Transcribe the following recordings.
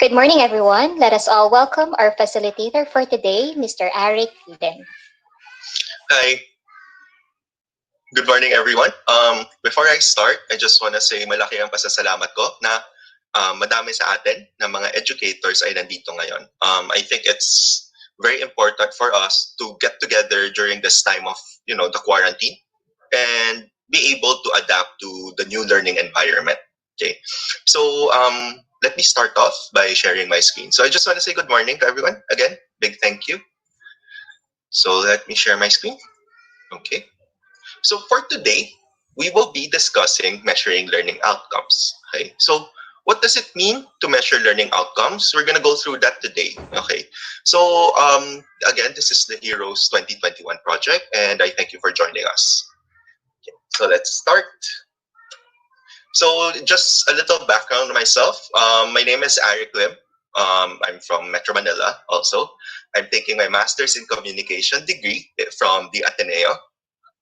Good morning, everyone. Let us all welcome our facilitator for today, Mr. Eric Eden. Hi, good morning everyone. Before I start, I just want to say malaki ang pasasalamat ko na madami sa atin na mga educators ay nandito ngayon. I think it's very important for us to get together during this time of, the quarantine and be able to adapt to the new learning environment. Okay, so let me start off by sharing my screen. So I just want to say good morning to everyone. Again, big thank you. So let me share my screen. Okay. So for today, we will be discussing measuring learning outcomes. Okay. So what does it mean to measure learning outcomes? We're going to go through that today. Okay. So again, this is the Heroes 2021 project, and I thank you for joining us. Okay. So let's start. So just a little background on myself. My name is Eric Lim. I'm from Metro Manila also. I'm taking my master's in communication degree from the Ateneo.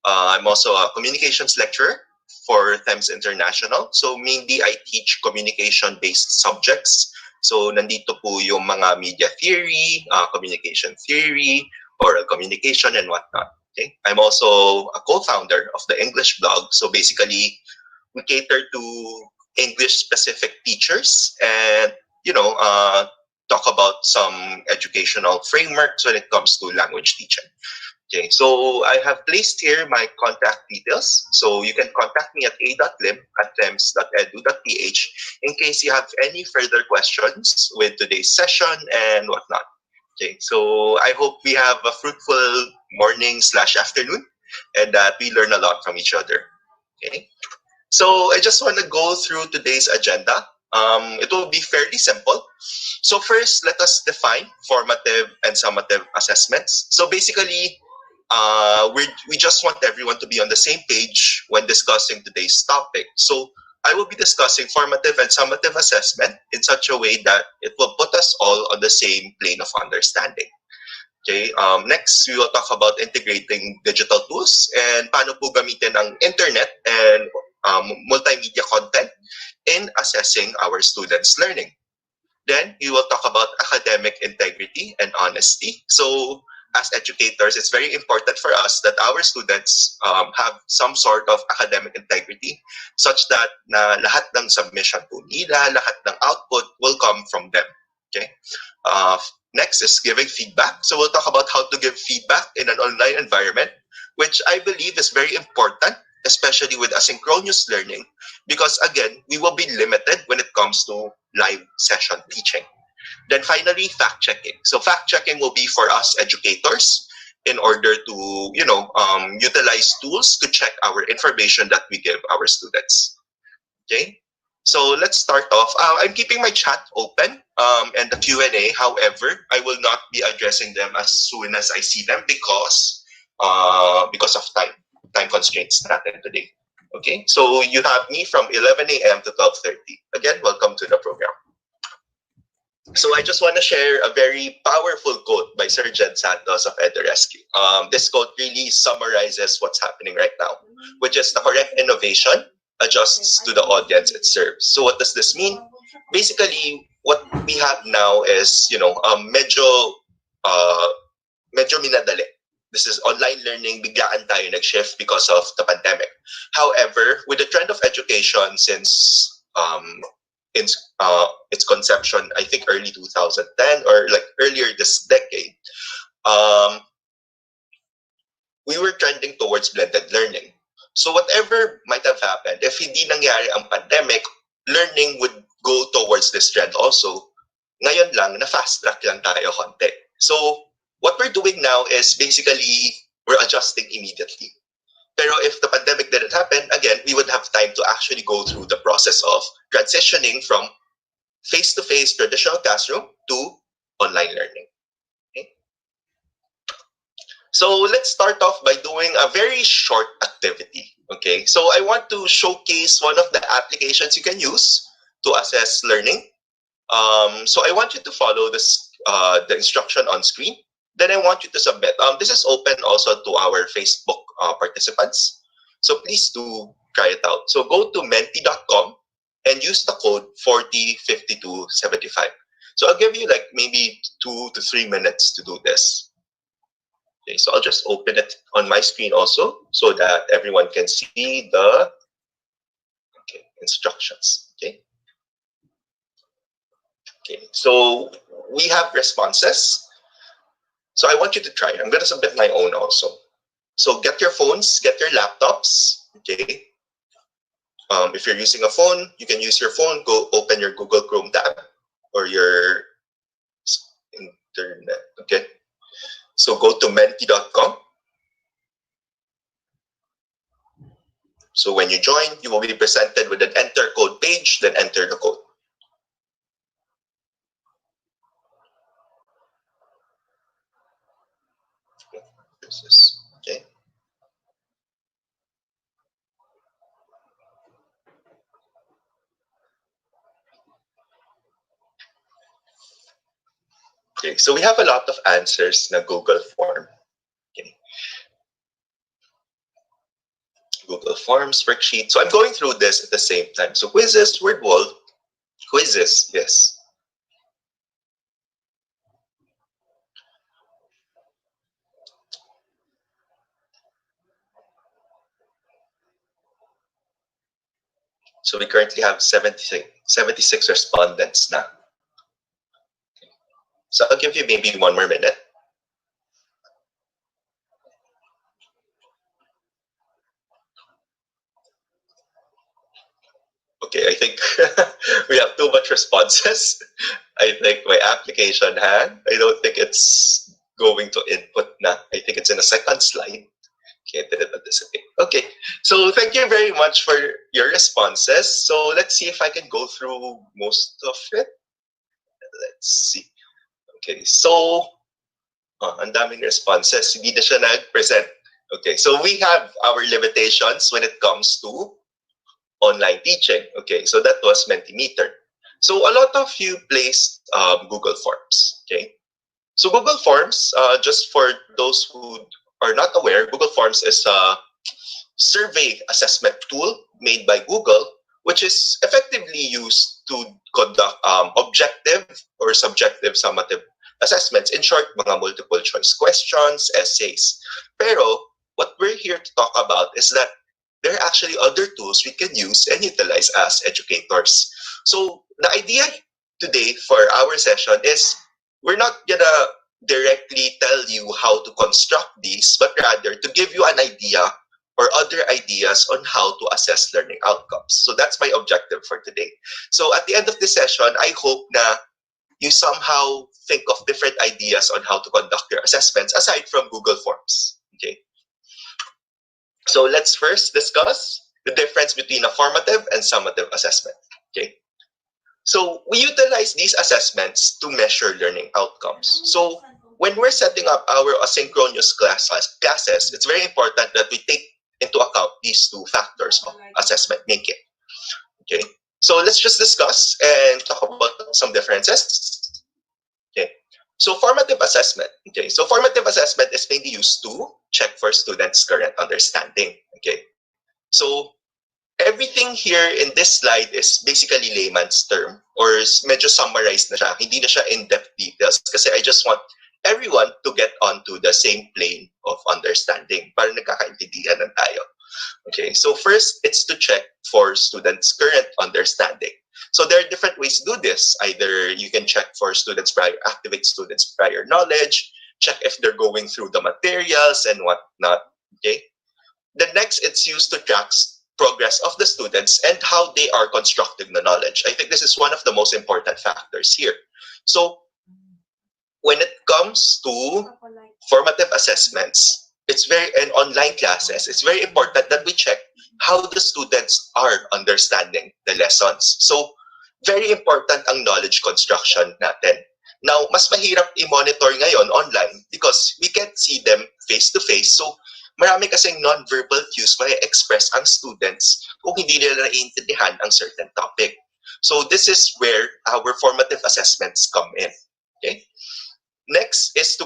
I'm also a communications lecturer for Thames International. So mainly I teach communication-based subjects. So nandito po yung mga media theory, communication theory, oral communication, and whatnot. Okay? I'm also a co-founder of the English blog. So basically, we cater to English-specific teachers and, talk about some educational frameworks when it comes to language teaching. Okay, so I have placed here my contact details. So you can contact me at a.lim@thems.edu.ph in case you have any further questions with today's session and whatnot. Okay, so I hope we have a fruitful morning/afternoon and that we learn a lot from each other. Okay, so I just want to go through today's agenda. It will be fairly simple. So first, let us define formative and summative assessments. So basically, we just want everyone to be on the same page when discussing today's topic. So I will be discussing formative and summative assessment in such a way that it will put us all on the same plane of understanding. Okay. Next, we will talk about integrating digital tools and paano po gamitin ang internet and multimedia content in assessing our students' learning. Then we will talk about academic integrity and honesty. So as educators, it's very important for us that our students have some sort of academic integrity such that na lahat ng submission po nila, lahat ng output will come from them. Okay. Next is giving feedback. So we'll talk about how to give feedback in an online environment, which I believe is very important, especially with asynchronous learning, because again, we will be limited when it comes to live session teaching. Then finally, fact-checking. So fact-checking will be for us educators in order to, utilize tools to check our information that we give our students. Okay? So let's start off. I'm keeping my chat open and the Q&A. However, I will not be addressing them as soon as I see them because of time constraints natin today. Okay, so you have me from 11 a.m. to 12:30. Again, welcome to the program. So I just want to share a very powerful quote by Sir Jed Santos of EduRescue. This quote really summarizes what's happening right now, which is the correct innovation adjusts to the audience it serves. So what does this mean? Basically, what we have now is, medyo minadali. This is online learning, biglaan tayo nag-shift because of the pandemic. However, with the trend of education since its conception, I think early 2010 or like earlier this decade, we were trending towards blended learning. So whatever might have happened, if hindi nangyari ang pandemic, learning would go towards this trend also. Ngayon lang, na fast track lang tayo konti. So what we're doing now is basically we're adjusting immediately. Pero if the pandemic didn't happen, again, we would have time to actually go through the process of transitioning from face-to-face traditional classroom to online learning. So let's start off by doing a very short activity. Okay, so I want to showcase one of the applications you can use to assess learning. So I want you to follow this the instruction on screen. Then I want you to submit. This is open also to our Facebook participants. So please do try it out. So go to menti.com and use the code 405275. So I'll give you like maybe 2 to 3 minutes to do this. Okay, so I'll just open it on my screen also so that everyone can see the instructions. Okay. Okay, so we have responses. So I want you to try. I'm going to submit my own also. So get your phones, get your laptops. Okay. If you're using a phone, you can use your phone. Go open your Google Chrome tab or your internet. Okay. So go to menti.com. So when you join, you will be presented with an enter code page, then enter the code. Okay. Okay, so we have a lot of answers na Google form. Okay. Google Forms, worksheet. So I'm going through this at the same time. So quizzes, word wall, quizzes, yes. So we currently have 76 respondents now. So I'll give you maybe one more minute. Okay, I think we have too much responses. I think my application had. I don't think it's going to input na. I think it's in a second slide. Okay, didn't anticipate. Okay, so thank you very much for your responses. So let's see if I can go through most of it. Let's see. Okay, so ang daming responses. Hindi na siya nag-present. Okay, so we have our limitations when it comes to online teaching. Okay, so that was Mentimeter. So a lot of you placed Google Forms. Okay, so Google Forms, just for those who are not aware, Google Forms is a survey assessment tool made by Google, which is effectively used to conduct objective or subjective summative assessments. In short, mga multiple choice questions, essays. Pero what we're here to talk about is that there are actually other tools we can use and utilize as educators. So the idea today for our session is we're not gonna directly tell you how to construct these, but rather to give you an idea or other ideas on how to assess learning outcomes. So that's my objective for today. So at the end of this session, I hope na you somehow think of different ideas on how to conduct your assessments aside from Google Forms. Okay. So let's first discuss the difference between a formative and summative assessment. Okay. So we utilize these assessments to measure learning outcomes. So when we're setting up our asynchronous classes, it's very important that we take into account these two factors of assessment making. Okay. So let's just discuss and talk about some differences. Okay. So formative assessment. Okay. So formative assessment is mainly used to check for students' current understanding. Okay. So everything here in this slide is basically layman's term or medyo summarized na siya. Hindi na siya in-depth details kasi I just want everyone to get onto the same plane of understanding para nagkakaintindihan na tayo. Okay, so first, it's to check for students' current understanding. So there are different ways to do this. Either you can check for activate students' prior knowledge, check if they're going through the materials and whatnot. Okay. The next, it's used to track progress of the students and how they are constructing the knowledge. I think this is one of the most important factors here. So when it comes to formative assessments, and online classes, it's very important that we check how the students are understanding the lessons. So very important ang knowledge construction natin. Now, mas mahirap i-monitor ngayon online because we can't see them face-to-face. So marami kasing non-verbal cues may express ang students kung hindi nila naiintindihan ang certain topic. So this is where our formative assessments come in. Okay. Next is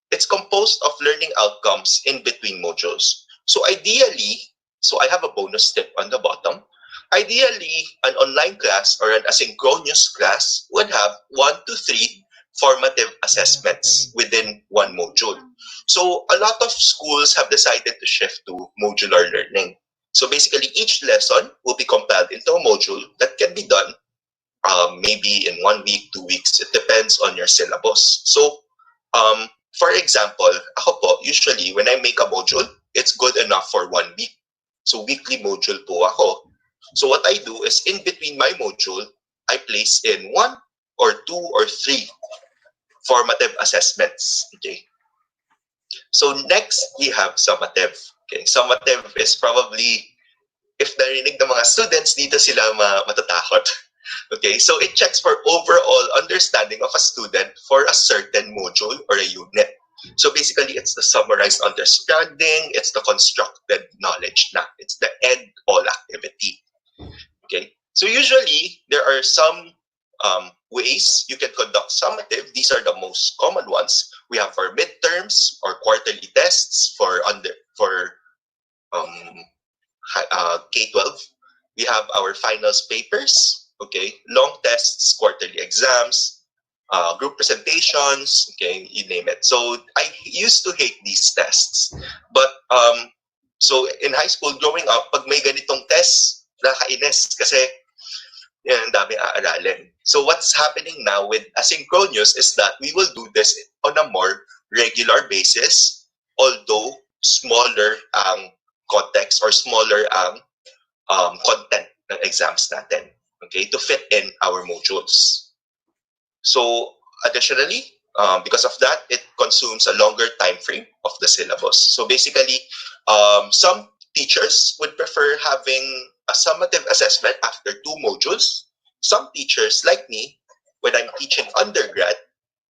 it's composed of learning outcomes in between modules. So ideally, so I have a bonus tip on the bottom. Ideally, an online class or an asynchronous class would have 1 to 3 formative assessments within one module. So a lot of schools have decided to shift to modular learning. So basically, each lesson will be compiled into a module that can be done maybe in 1 week, 2 weeks. It depends on your syllabus. So for example, ako po, usually when I make a module, it's good enough for 1 week. So weekly module po ako. So what I do is in between my module, I place in 1 or 2 or 3 formative assessments. Okay. So next we have summative. Okay, summative is probably if narinig ng mga students dito sila matatakot. Okay, so it checks for overall understanding of a student for a certain module or a unit. So basically, it's the summarized understanding, it's the constructed knowledge na. It's the end all activity. Okay, so usually there are some ways you can conduct summative. These are the most common ones. We have our midterms or quarterly tests for um, K-12. We have our finals papers, okay, long tests, quarterly exams, group presentations, okay, you name it. So I used to hate these tests. But so in high school, growing up, pag may ganitong test, nakakainis kasi yan, ang dami aaralin. So what's happening now with asynchronous is that we will do this on a more regular basis, although smaller ang context or smaller ang content ng exams natin, okay, to fit in our modules. So additionally, because of that, it consumes a longer time frame of the syllabus. So basically, some teachers would prefer having a summative assessment after 2 modules. Some teachers, like me, when I'm teaching undergrad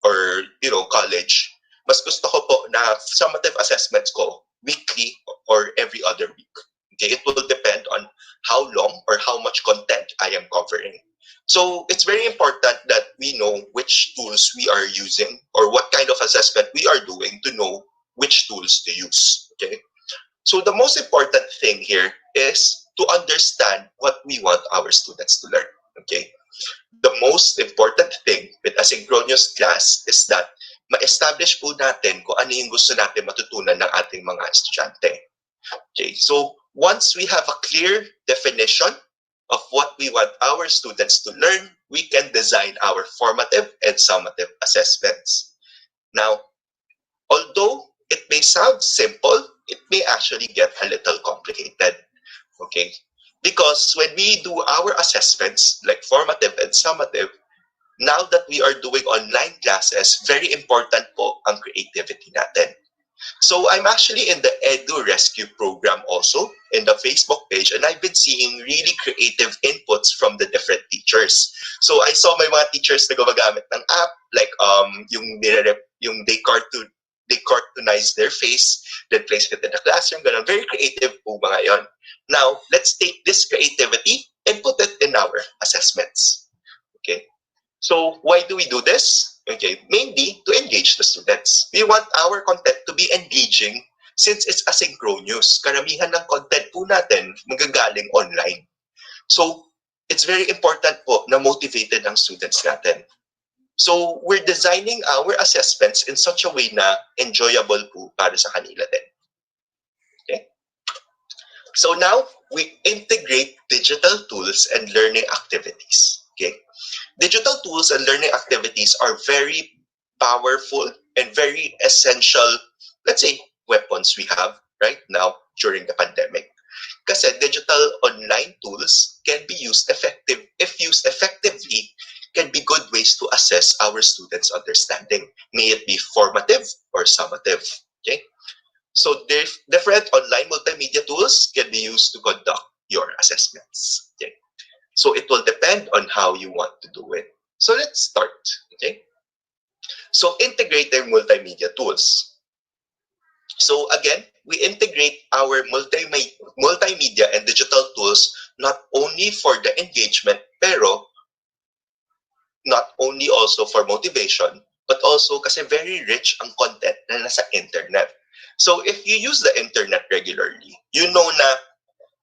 or college, mas gusto ko po na summative assessments ko weekly or every other week. Okay, it will depend on how long or how much content I am covering. So it's very important that we know which tools we are using or what kind of assessment we are doing to know which tools to use. Okay. So the most important thing here is to understand what we want our students to learn. Okay. The most important thing with asynchronous class is that ma-establish po natin kung ano yung gusto natin matutunan ng ating mga estudyante. Okay, so once we have a clear definition of what we want our students to learn, we can design our formative and summative assessments. Now, although it may sound simple, it may actually get a little complicated. Okay, because when we do our assessments, like formative and summative, now that we are doing online classes, very important po ang creativity natin. So I'm actually in the Edu Rescue program also in the Facebook page, and I've been seeing really creative inputs from the different teachers. So I saw my mga teachers na gumagamit ng app like yung they cartoonize their face, then place it in the classroom. Ganun. Very creative po mga yon. Now, let's take this creativity and put it in our assessments. Okay. So why do we do this? Okay, mainly to engage the students. We want our content to be engaging since it's asynchronous. Karamihan ng content po natin magagaling online. So it's very important po na motivated ang students natin. So we're designing our assessments in such a way na enjoyable po para sa kanila din. Okay? So now we integrate digital tools and learning activities. Okay? Digital tools and learning activities are very powerful and very essential, let's say, weapons we have right now during the pandemic. Kasi digital online tools can be used if used effectively, can be good ways to assess our students' understanding, may it be formative or summative. Okay? So different online multimedia tools can be used to conduct your assessments. Okay? So it will depend on how you want to do it. So let's start. Okay? So integrating multimedia tools. So again, we integrate our multimedia and digital tools not only for the engagement, pero not only also for motivation, but also kasi very rich ang content na nasa internet. So if you use the internet regularly, you know na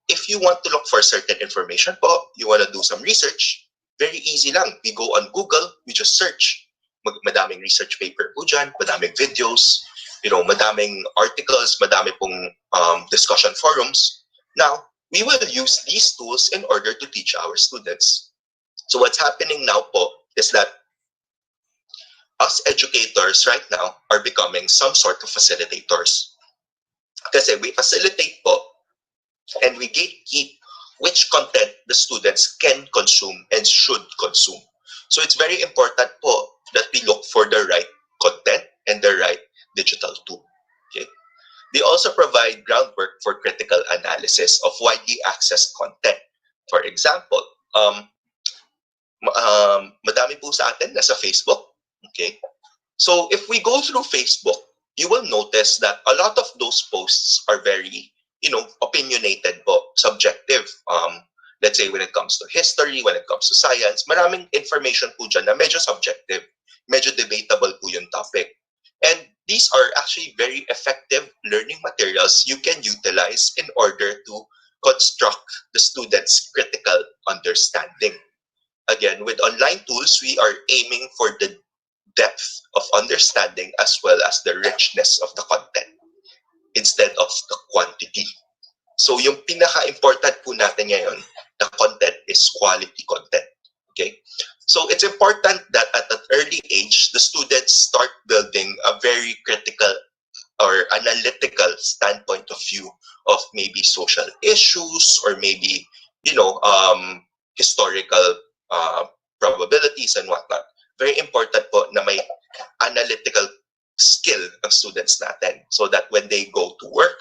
if you want to look for certain information po, you want to do some research, very easy lang. We go on Google, we just search. Madaming research paper po dyan, madaming videos, madaming articles, madami pong discussion forums. Now, we will use these tools in order to teach our students. So what's happening now po is that us educators right now are becoming some sort of facilitators. Kasi we facilitate po and we gatekeep which content the students can consume and should consume. So it's very important po that we look for the right content and the right digital tool. Okay. They also provide groundwork for critical analysis of widely accessed content. For example, madami po sa atin nasa Facebook. Okay. So if we go through Facebook, you will notice that a lot of those posts are very, opinionated po, subjective. Let's say when it comes to history, when it comes to science, maraming information po dyan na medyo subjective, medyo debatable po yung topic. And these are actually very effective learning materials you can utilize in order to construct the students' critical understanding. Again, with online tools, we are aiming for the depth of understanding as well as the richness of the content instead of the quantity. So yung pinaka-important po natin ngayon na content is quality content. Okay? So it's important that at an early age, the students start building a very critical or analytical standpoint of view of maybe social issues or maybe, historical probabilities and whatnot. Very important po na may analytical skill ang students natin so that when they go to work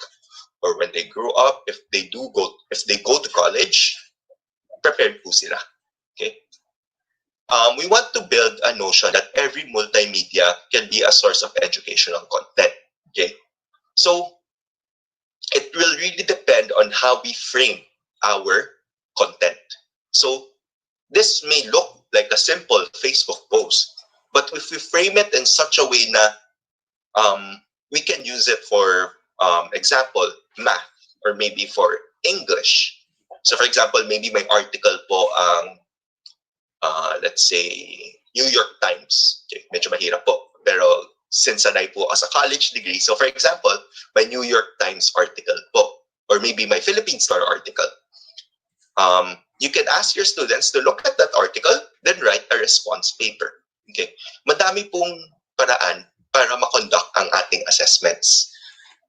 or when they grow up, if they go to college, prepared po sila. Okay? We want to build a notion that every multimedia can be a source of educational content. Okay? So it will really depend on how we frame our content. So this may look like a simple Facebook post, but if we frame it in such a way na we can use it for example, math or maybe for English. So for example, maybe may article po ang let's say New York Times. Okay, medyo mahirap po. Pero since sanay po as a college degree, so for example, my New York Times article po or maybe my Philippine Star article. You can ask your students to look at that article, then write a response paper. Okay. Madami pong paraan para makonduct ang ating assessments.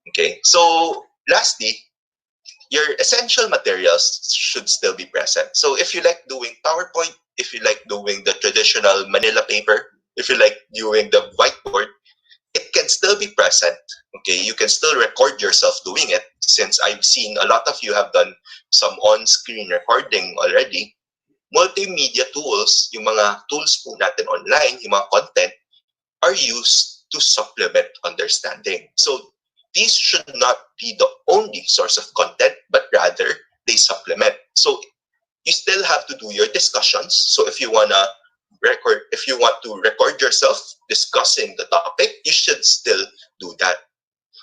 Okay. So, lastly, your essential materials should still be present. So, if you like doing PowerPoint, if you like doing the traditional Manila paper, if you like doing the whiteboard, it can still be present. Okay, you can still record yourself doing it since I've seen a lot of you have done some on-screen recording already. Multimedia tools, yung mga tools po natin online, yung mga content, are used to supplement understanding. So these should not be the only source of content, but rather they supplement. So you still have to do your discussions. So if you want to record yourself discussing the topic, you should still do that.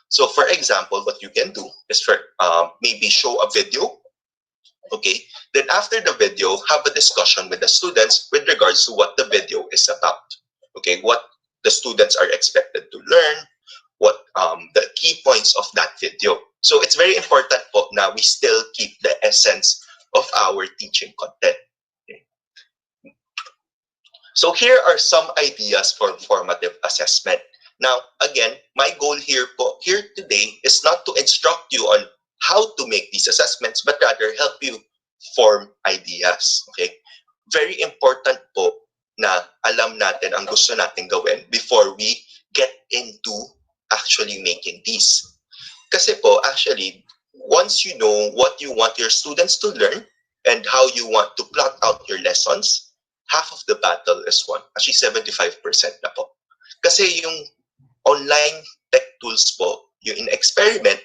So for example, what you can do is maybe show a video. Okay, then after the video, have a discussion with the students with regards to what the video is about. Okay, what the students are expected to learn, what the key points of that video. So it's very important po na we still keep the essence of our teaching content. Okay. So here are some ideas for formative assessment. Now, again, my goal here today is not to instruct you on how to make these assessments, but rather help you form ideas. Okay? Very important po na alam natin ang gusto natin gawin before we get into actually making these. Kasi po, actually, once you know what you want your students to learn and how you want to plot out your lessons, half of the battle is won. Actually, 75% na po. Kasi yung online tech tools po, yung in-experiment,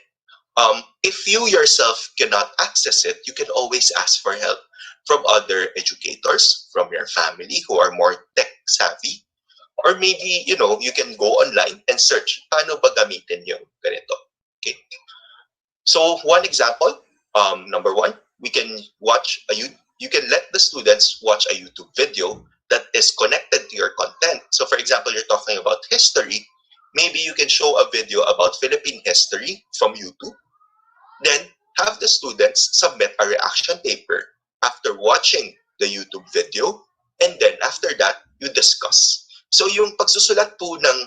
if you yourself cannot access it, you can always ask for help from other educators, from your family who are more tech savvy, or maybe, you can go online and search, paano ba gamitin yung ganito? Okay. So one example, number one, you can let the students watch a YouTube video that is connected to your content. So for example, you're talking about history, maybe you can show a video about Philippine history from YouTube. Then have the students submit a reaction paper after watching the YouTube video, and then after that, you discuss. So yung pagsusulat po ng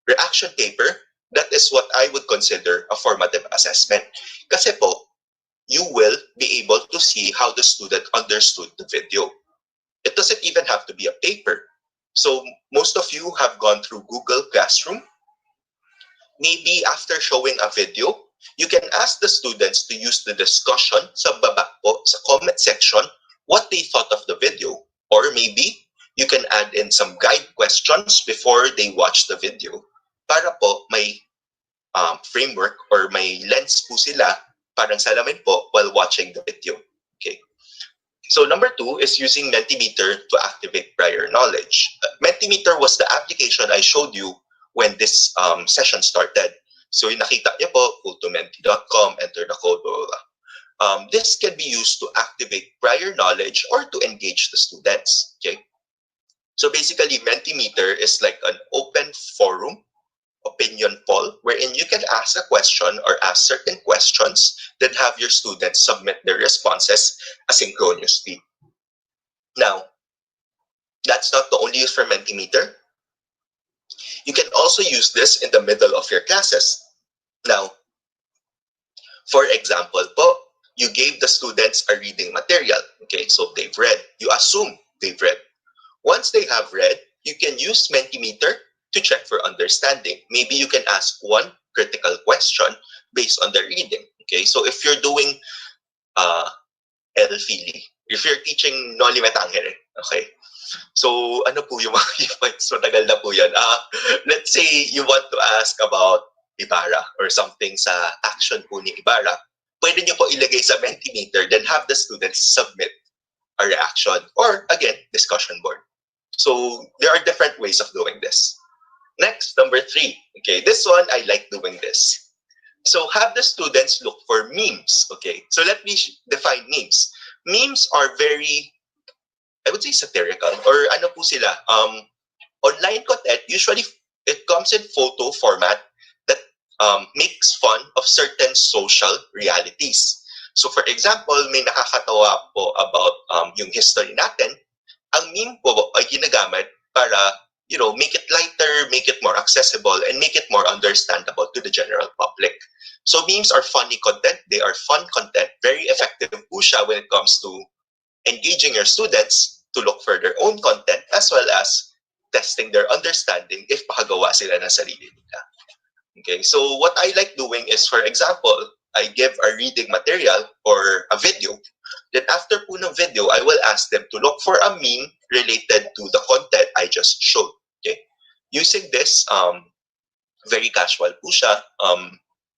reaction paper, that is what I would consider a formative assessment. Kasi po, you will be able to see how the student understood the video. It doesn't even have to be a paper. So most of you have gone through Google Classroom. Maybe after showing a video, you can ask the students to use the discussion sa baba po, sa comment section, what they thought of the video. Or maybe you can add in some guide questions before they watch the video. Para po may framework or may lens po sila parang salamin po while watching the video. Okay. So number 2 is using Mentimeter to activate prior knowledge. Mentimeter was the application I showed you when this session started. So yung nakita niyo po, go to menti.com, enter the code, blah, blah, blah. This can be used to activate prior knowledge or to engage the students. Okay. So basically, Mentimeter is like an open forum opinion poll wherein you can ask a question or ask certain questions, then have your students submit their responses asynchronously. Now, that's not the only use for Mentimeter. You can also use this in the middle of your classes. Now, for example po, you gave the students a reading material. Okay, so they've read. You assume they've read. Once they have read, you can use Mentimeter to check for understanding. Maybe you can ask one critical question based on the reading. Okay, so if you're doing LFILI, if you're teaching Noli Me Tangere, okay, so ano po yung mga points, matagal na po yan. Let's say you want to ask about Ibarra or something sa action po ni Ibarra, pwede nyo po ilagay sa Mentimeter, then have the students submit a reaction or, again, discussion board. So there are different ways of doing this. Next, number 3. Okay, this one, I like doing this. So have the students look for memes. Okay, so let me define memes. Memes are very, I would say, satirical or ano po sila, online content. Usually, it comes in photo format that makes fun of certain social realities. So for example, may nakakatawa po about yung history natin. Ang meme po ay ginagamit para, you know, make it lighter, make it more accessible, and make it more understandable to the general public. So memes are funny content. They are fun content. Very effective po siya when it comes to engaging your students to look for their own content as well as testing their understanding if makagawa sila ng sarili nila. Okay, so what I like doing is, for example, I give a reading material or a video. Then after po ng video, I will ask them to look for a meme related to the content I just showed. Okay, using this, very casual po siya.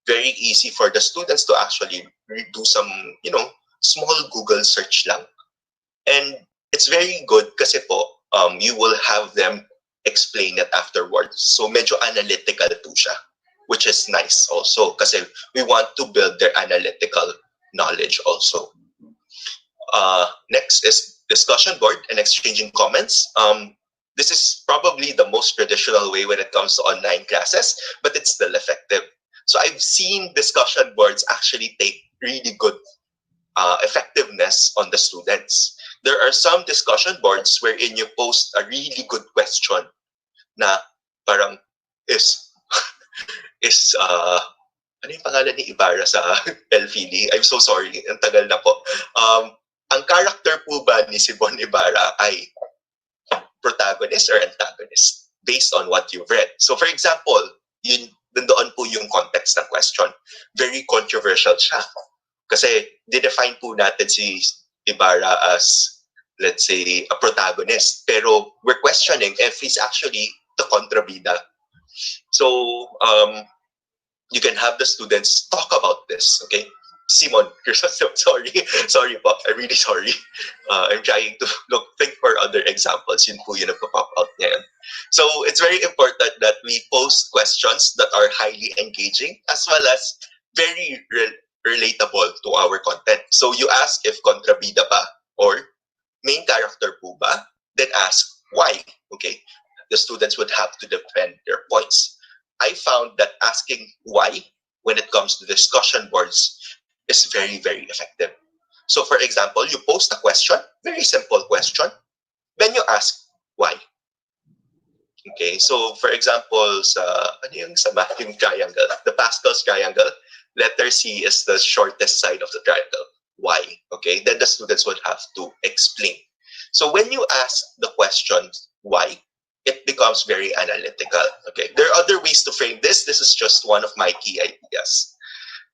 Very easy for the students to actually do some, you know, small Google search lang. And it's very good kasi po, you will have them explain it afterwards. So medyo analytical po siya, which is nice also kasi we want to build their analytical knowledge also. Next is discussion board and exchanging comments. This is probably the most traditional way when it comes to online classes, but it's still effective. So I've seen discussion boards actually take really good effectiveness on the students. There are some discussion boards wherein you post a really good question na parang is ano yung pangalan ni Ibarra sa LFILI? I'm so sorry, ang tagal na po. Ang character po ba ni si Bon Ibarra ay protagonist or antagonist based on what you've read? So for example, yun doon po yung context ng question. Very controversial siya. Kasi dinefine po natin si Ibarra as, let's say, a protagonist. Pero we're questioning if he's actually the kontrabida. So you can have the students talk about this, okay? Simon, you're so sorry. Sorry po. I'm really sorry. I'm trying to think for other examples. Yun po yung nagpa-pop out ngayon. So it's very important that we post questions that are highly engaging as well as very relatable to our content. So you ask if kontrabida ba or main character po ba, then ask why, okay? The students would have to defend their points. I found that asking why when it comes to discussion boards is very, very effective. So for example, you post a question, very simple question, then you ask why. Okay, so for example, sa, ano yung sa math, yung triangle, the Pascal's triangle, Letter C is the shortest side of the triangle. Why? Okay, then the students would have to explain. So when you ask the question why, it becomes very analytical. Okay, there are other ways to frame this. This is just one of my key ideas.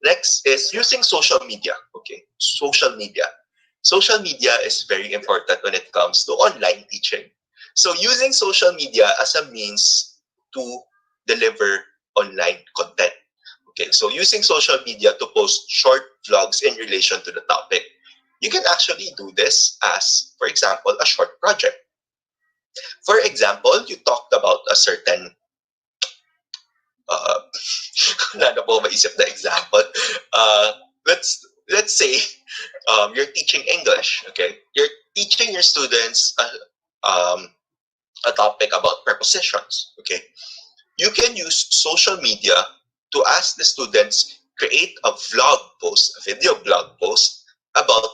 Next is using social media. Okay, social media. Social media is very important when it comes to online teaching. So using social media as a means to deliver online content. Okay, so using social media to post short vlogs in relation to the topic. You can actually do this as, for example, a short project. For example, you talked about a certain uh, wala na po maisip na example. Let's say you're teaching English. Okay, you're teaching your students a topic about prepositions. Okay, you can use social media to ask the students create a vlog post, a video blog post about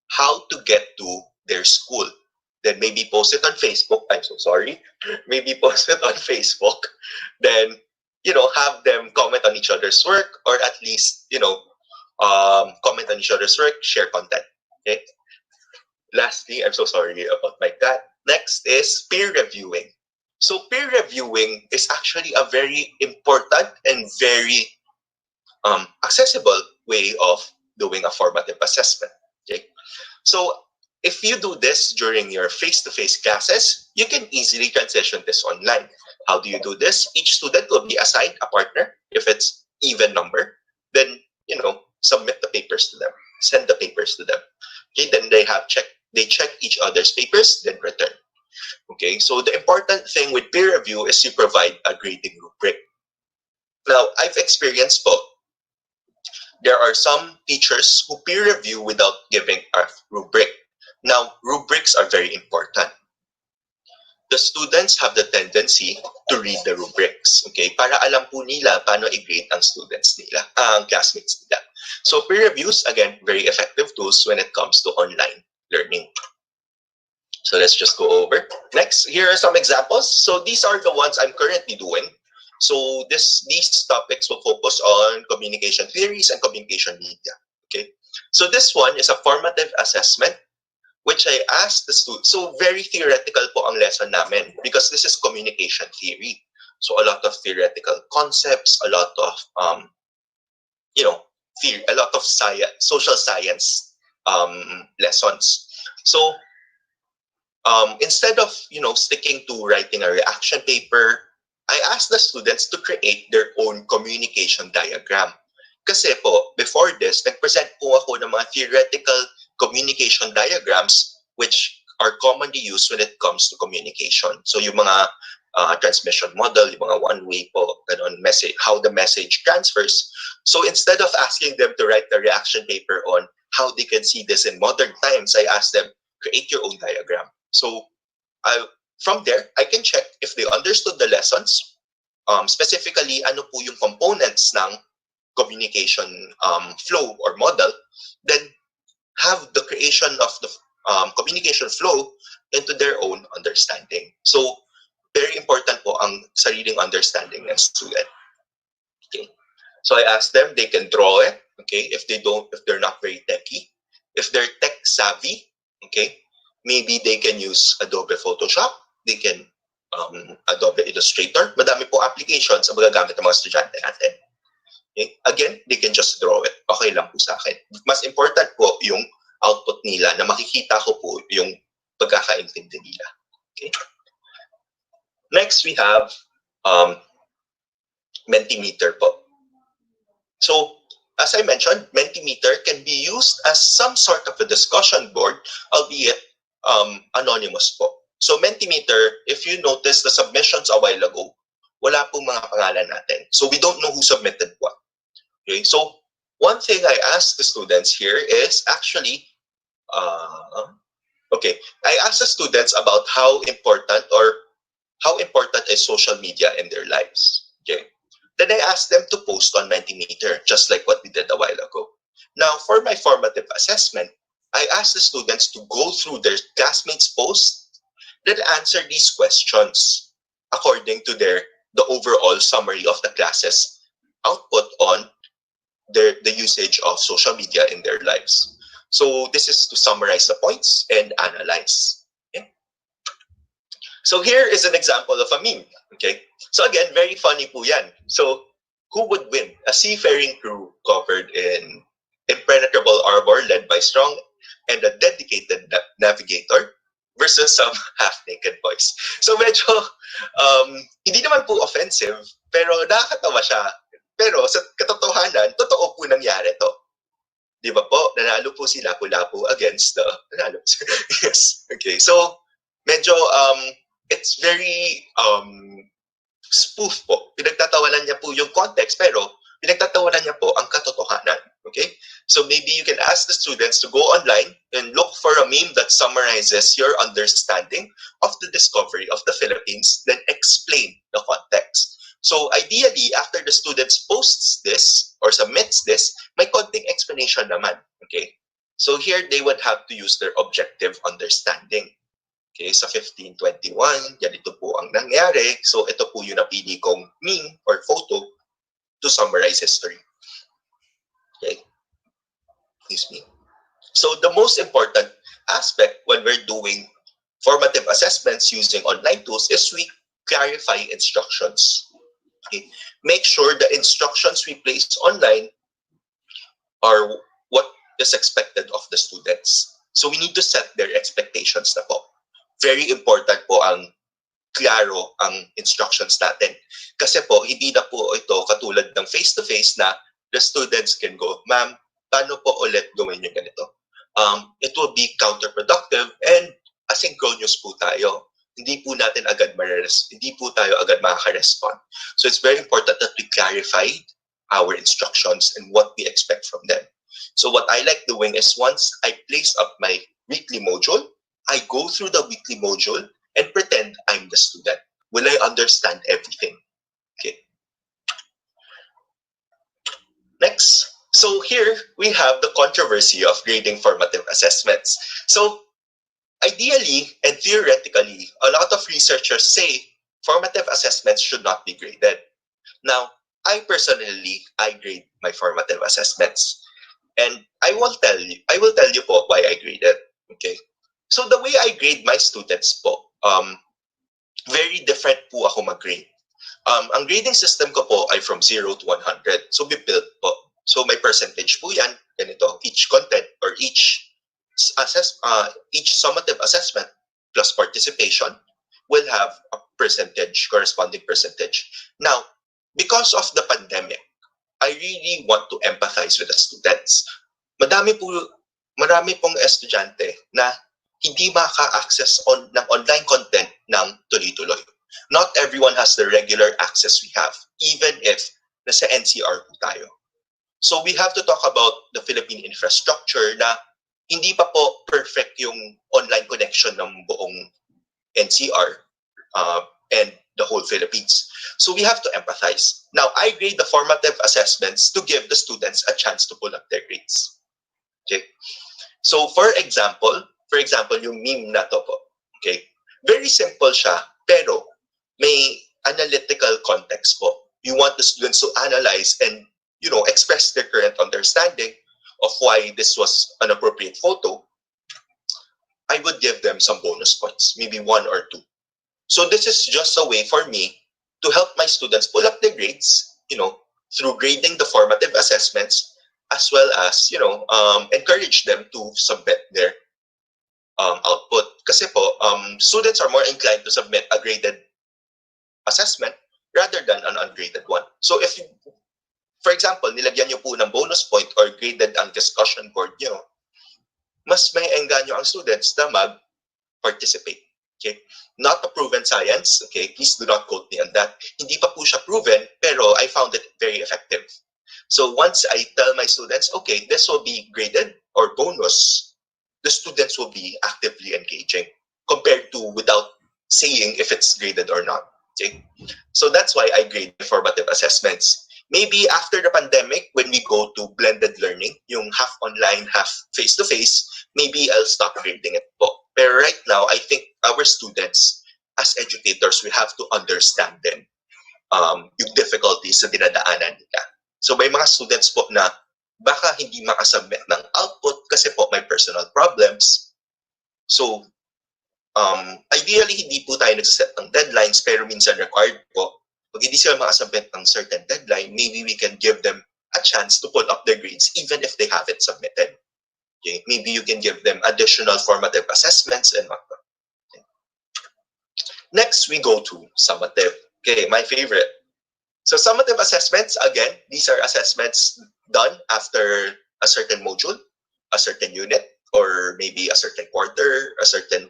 how to get to their school. Then maybe post it on Facebook. I'm so sorry. Maybe post it on Facebook. Then, have them comment on each other's work, or at least, comment on each other's work, share content. Okay. Lastly, I'm so sorry about my cat. Next is peer reviewing. So peer reviewing is actually a very important and very accessible way of doing a formative assessment. Okay. So if you do this during your face-to-face classes, you can easily transition this online. How do you do this? Each student will be assigned a partner if it's even number. Then, submit the papers to them, send the papers to them. Okay, then they check each other's papers, then return. Okay, so the important thing with peer review is you provide a grading rubric. Now, I've experienced both. There are some teachers who peer review without giving a rubric. Now, rubrics are very important. The students have the tendency to read the rubrics, okay? Para alam po nila paano i-grade ang students nila, ang classmates nila. So peer reviews, again, very effective tools when it comes to online learning. So let's just go over. Next, here are some examples. So these are the ones I'm currently doing. So these topics will focus on communication theories and communication media. Okay. So this one is a formative assessment, which I asked the students. So very theoretical po ang lesson namin because this is communication theory. So a lot of theoretical concepts, a lot of theory, a lot of science, social science lessons. So instead of sticking to writing a reaction paper, I asked the students to create their own communication diagram. Kasi po, before this, nag-present po ako ng mga theoretical communication diagrams which are commonly used when it comes to communication. So yung mga transmission model, yung mga one-way po, ganun, message, how the message transfers. So instead of asking them to write a reaction paper on how they can see this in modern times, I asked them, create your own diagram. So from there, I can check if they understood the lessons, specifically ano po yung components ng communication flow or model, then have the creation of the communication flow into their own understanding. So very important po ang sariling understanding ng student. Okay. So I asked them, they can draw it, okay, if they're not very techy. If they're tech savvy, okay, maybe they can use Adobe Photoshop, they can Adobe Illustrator. Madami po applications ang magagamit ng mga estudyante natin. Okay? Again, they can just draw it. Okay lang po sa akin. Mas important po yung output nila na makikita ko po yung pagkakaintindi nila. Okay? Next, we have Mentimeter po. So, as I mentioned, Mentimeter can be used as some sort of a discussion board, albeit anonymous po. So Mentimeter, if you notice the submissions a while ago, wala pong mga pangalan natin. So we don't know who submitted what. Okay, so one thing I asked the students here is actually, I asked the students about how important is social media in their lives. Okay, then I asked them to post on Mentimeter, just like what we did a while ago. Now, for my formative assessment, I asked the students to go through their classmates' posts, then answer these questions according to the overall summary of the class's output on the usage of social media in their lives. So this is to summarize the points and analyze. Okay? So here is an example of a meme. Okay, so again, very funny po yan. So who would win? A seafaring crew covered in impenetrable armor led by strong and a dedicated navigator versus some half-naked boys. So medyo hindi naman po offensive, pero nakakatawa siya. Pero sa katotohanan, totoo po nangyari to. Di ba po? Nanalo po si Lapu-Lapu against the... Nanalo. Yes. Okay. So, medyo, it's very spoof po. Pinagtatawanan niya po yung context, pero pinagtatawanan niya po ang katotohanan. Okay? So, maybe you can ask the students to go online and look for a meme that summarizes your understanding of the discovery of the Philippines, then explain the context. So ideally, after the students posts this or submits this, may konting explanation naman. Okay? So here, they would have to use their objective understanding. Okay, sa 1521, ganito po ang nangyari. So ito po yung napili kong meme or photo to summarize history. Okay? Excuse me. So the most important aspect when we're doing formative assessments using online tools is we clarify instructions. Okay. Make sure the instructions we place online are what is expected of the students. So we need to set their expectations na po. Very important po ang klaro ang instructions natin. Kasi po, hindi na po ito katulad ng face-to-face na the students can go, ma'am, paano po ulit gawin yung ganito? It will be counterproductive and asynchronous po tayo. Hindi po natin agad hindi po tayo agad makaka-respond. So it's very important that we clarify our instructions and what we expect from them. So what I like doing is once I place up my weekly module, I go through the weekly module and pretend I'm the student. Will I understand everything? Okay. Next. So here we have the controversy of grading formative assessments. So ideally and theoretically, a lot of researchers say formative assessments should not be graded. Now, I personally, I grade my formative assessments. And I will tell you po why I grade it. Okay? So the way I grade my students po, very different po ako mag-grade. Ang grading system ko po ay from 0 to 100. So we build po. So may percentage po yan, ganito, each content or each summative assessment plus participation will have a corresponding percentage. Now, because of the pandemic, I really want to empathize with the students. Marami pong estudyante na hindi maka-access ng online content ng tuloy-tuloy. Not everyone has the regular access we have, even if nasa NCR po tayo. So we have to talk about the Philippine infrastructure na hindi pa po perfect yung online connection ng buong NCR and the whole Philippines. So we have to empathize. Now, I grade the formative assessments to give the students a chance to pull up their grades. Okay? So for example, yung meme na to po. Okay? Very simple siya, pero may analytical context po. You want the students to analyze and, express their current understanding of why this was an appropriate photo. I would give them some bonus points, maybe 1 or 2. So this is just a way for me to help my students pull up their grades, through grading the formative assessments, as well as, encourage them to submit their output. Kasi po, students are more inclined to submit a graded assessment rather than an ungraded one. So if, for example, nilagyan nyo po ng bonus point or graded ang discussion board nyo, mas may engganyo ang students na mag-participate. Okay? Not a proven science. Okay? Please do not quote me on that. Hindi pa po siya proven, pero I found it very effective. So once I tell my students, okay, this will be graded or bonus, the students will be actively engaging compared to without saying if it's graded or not. Okay? So that's why I grade formative assessments. Maybe after the pandemic, when we go to blended learning, yung half online, half face-to-face, maybe I'll stop grading it po. But right now, I think our students, as educators, we have to understand them, yung difficulties na dinadaanan nila. So may mga students po na baka hindi makasubmit ng output kasi po may personal problems. So, ideally, hindi po tayo nagset ng deadlines, pero minsan required po. Pag hindi sila makasubmit ng certain deadline, maybe we can give them a chance to pull up their grades even if they haven't submitted. Okay? Maybe you can give them additional formative assessments and whatnot. Okay. Next, we go to summative. Okay, my favorite. So summative assessments, again, these are assessments done after a certain module, a certain unit, or maybe a certain quarter, a certain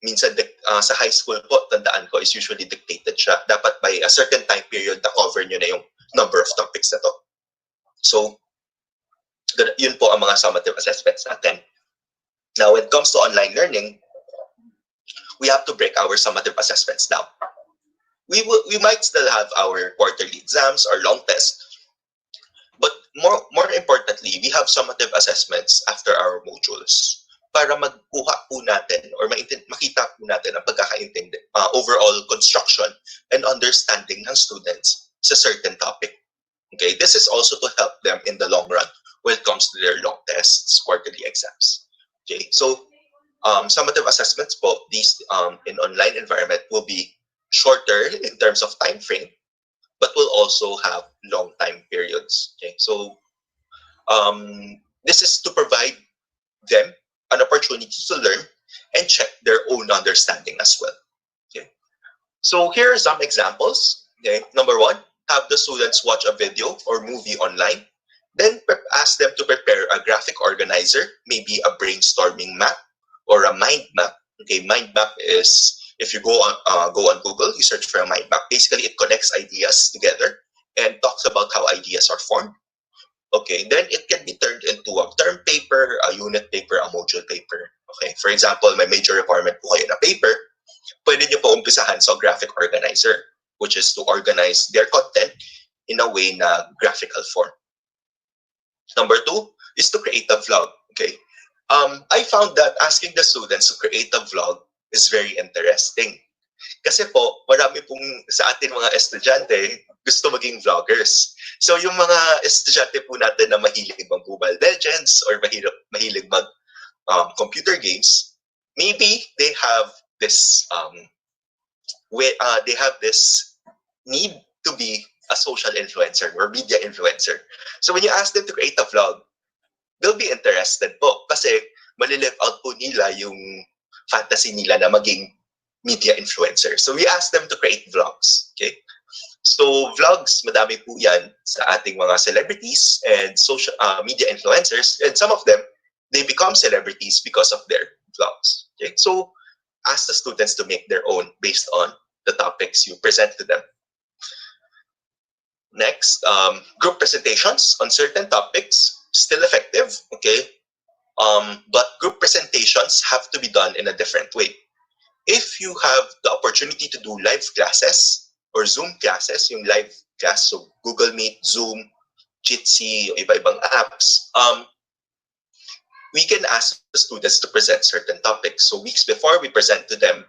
minsan sa high school po, tandaan ko, is usually dictated siya. Dapat by a certain time period na cover nyo na yung number of topics na to. So, yun po ang mga summative assessments natin. Now, when it comes to online learning, we have to break our summative assessments down. We might still have our quarterly exams or long tests, but more importantly, we have summative assessments after our modules para magkuha po natin or makita po natin ang pagkakaintindi, overall construction and understanding ng students sa certain topic. Okay, this is also to help them in the long run when it comes to their long tests, quarterly exams. Okay, so summative assessments po, these in online environment will be shorter in terms of time frame, but will also have long time periods. Okay, so this is to provide them an opportunity to learn and check their own understanding as well. Okay, so here are some examples. Okay, number one, have the students watch a video or movie online, then ask them to prepare a graphic organizer, maybe a brainstorming map or a mind map. Okay, mind map is, if you go on Google, you search for a mind map. Basically, it connects ideas together and talks about how ideas are formed. Okay, then it can be turned into a term paper, a unit paper, a module paper. Okay, for example, may major requirement po kayo na paper, pwede nyo po umpisahan sa graphic organizer, which is to organize their content in a way na graphical form. Number two is to create a vlog. Okay, I found that asking the students to create a vlog is very interesting. Kasi po, marami pong sa atin mga estudyante gusto maging vloggers. So yung mga estudyante po natin na mahilig mag-Mobile Legends or mahilig mag computer games, maybe they have this need to be a social influencer or media influencer. So when you ask them to create a vlog, they'll be interested po kasi malilive out po nila yung fantasy nila na maging media influencer. So we ask them to create vlogs. Okay? So vlogs, madami po yan sa ating mga celebrities and social media influencers, and some of them, they become celebrities because of their vlogs. Okay? So ask the students to make their own based on the topics you present to them. Next, group presentations on certain topics, still effective, okay? But group presentations have to be done in a different way. If you have the opportunity to do live classes or Zoom classes, yung live class, so Google Meet, Zoom, Jitsi, iba-ibang apps, we can ask the students to present certain topics. So weeks before, we present to them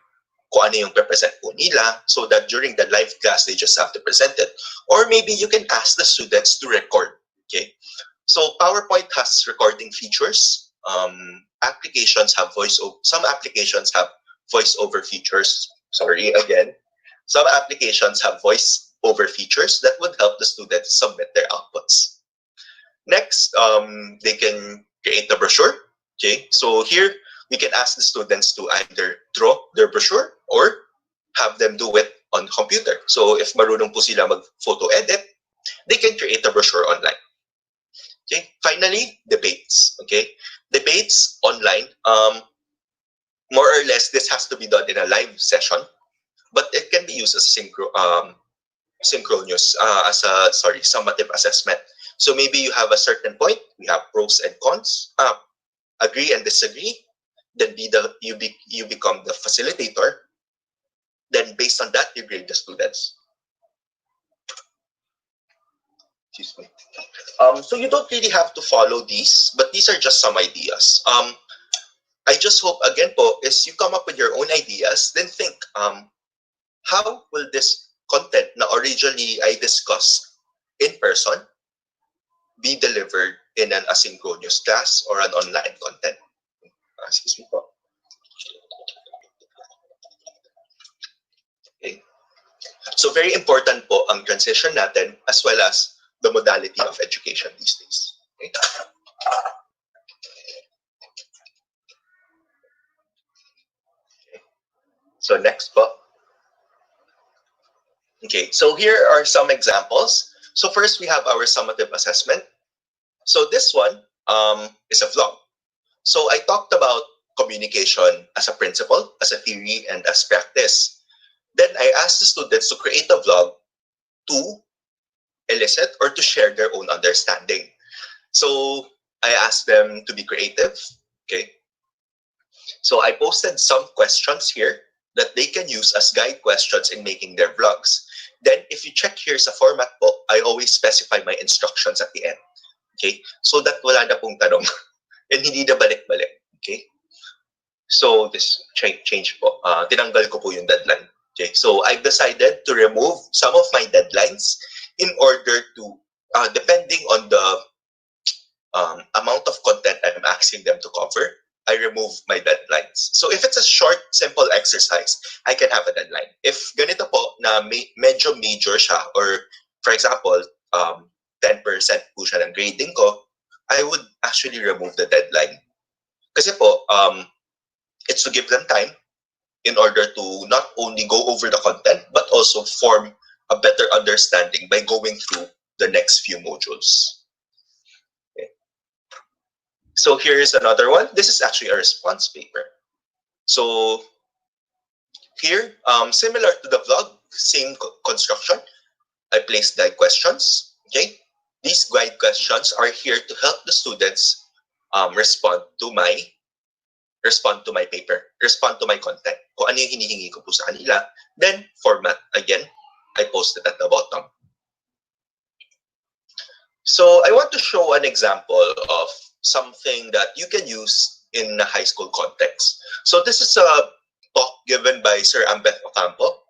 kung ano yung present po nila, so that during the live class, they just have to present it. Or maybe you can ask the students to record, okay? So PowerPoint has recording features. Applications have some applications have voice-over features. Sorry, again. Some applications have voice-over features that would help the students submit their outputs. Next, they can create a brochure. Okay, so here we can ask the students to either draw their brochure or have them do it on the computer. So if marunong po sila mag-photo edit, they can create a brochure online. Okay, finally, debates. Okay, debates online. More or less, this has to be done in a live session, but it can be used as synchronous, summative assessment. So maybe you have a certain point, we have pros and cons, agree and disagree, then you become the facilitator. Then based on that, you grade the students. Excuse me. So you don't really have to follow these, but these are just some ideas. I just hope, again po, is you come up with your own ideas, then think, how will this content na originally I discussed in person be delivered in an asynchronous class or an online content? Excuse me po. Okay. So very important po ang transition natin as well as the modality of education these days. Okay. So next po. Okay, so here are some examples. So first we have our summative assessment. So this one is a vlog. So I talked about communication as a principle, as a theory, and as practice. Then I asked the students to create a vlog to elicit or to share their own understanding. So I asked them to be creative. Okay. So I posted some questions here that they can use as guide questions in making their vlogs. Then if you check here's a format po, I always specify my instructions at the end. Okay? So that wala na pong tanong and hindi na balik-balik. Okay? So this change po. Tinanggal ko po yung deadline. Okay? So I've decided to remove some of my deadlines in order to, depending on the amount of content I'm asking them to cover, I remove my deadlines. So if it's a short, simple exercise, I can have a deadline. If ganito po na medyo major siya, or for example, 10% po siya ng grading ko, I would actually remove the deadline. Kasi po, it's to give them time in order to not only go over the content, but also form a better understanding by going through the next few modules. So here's another one. This is actually a response paper. So here, similar to the vlog, same construction. I placed guide questions. Okay, these guide questions are here to help the students respond to my paper, respond to my content. Kung ano yung hinihingi ko po sa kanila. Then format again, I posted at the bottom. So I want to show an example of something that you can use in a high school context. So this is a talk given by Sir Ambeth Ocampo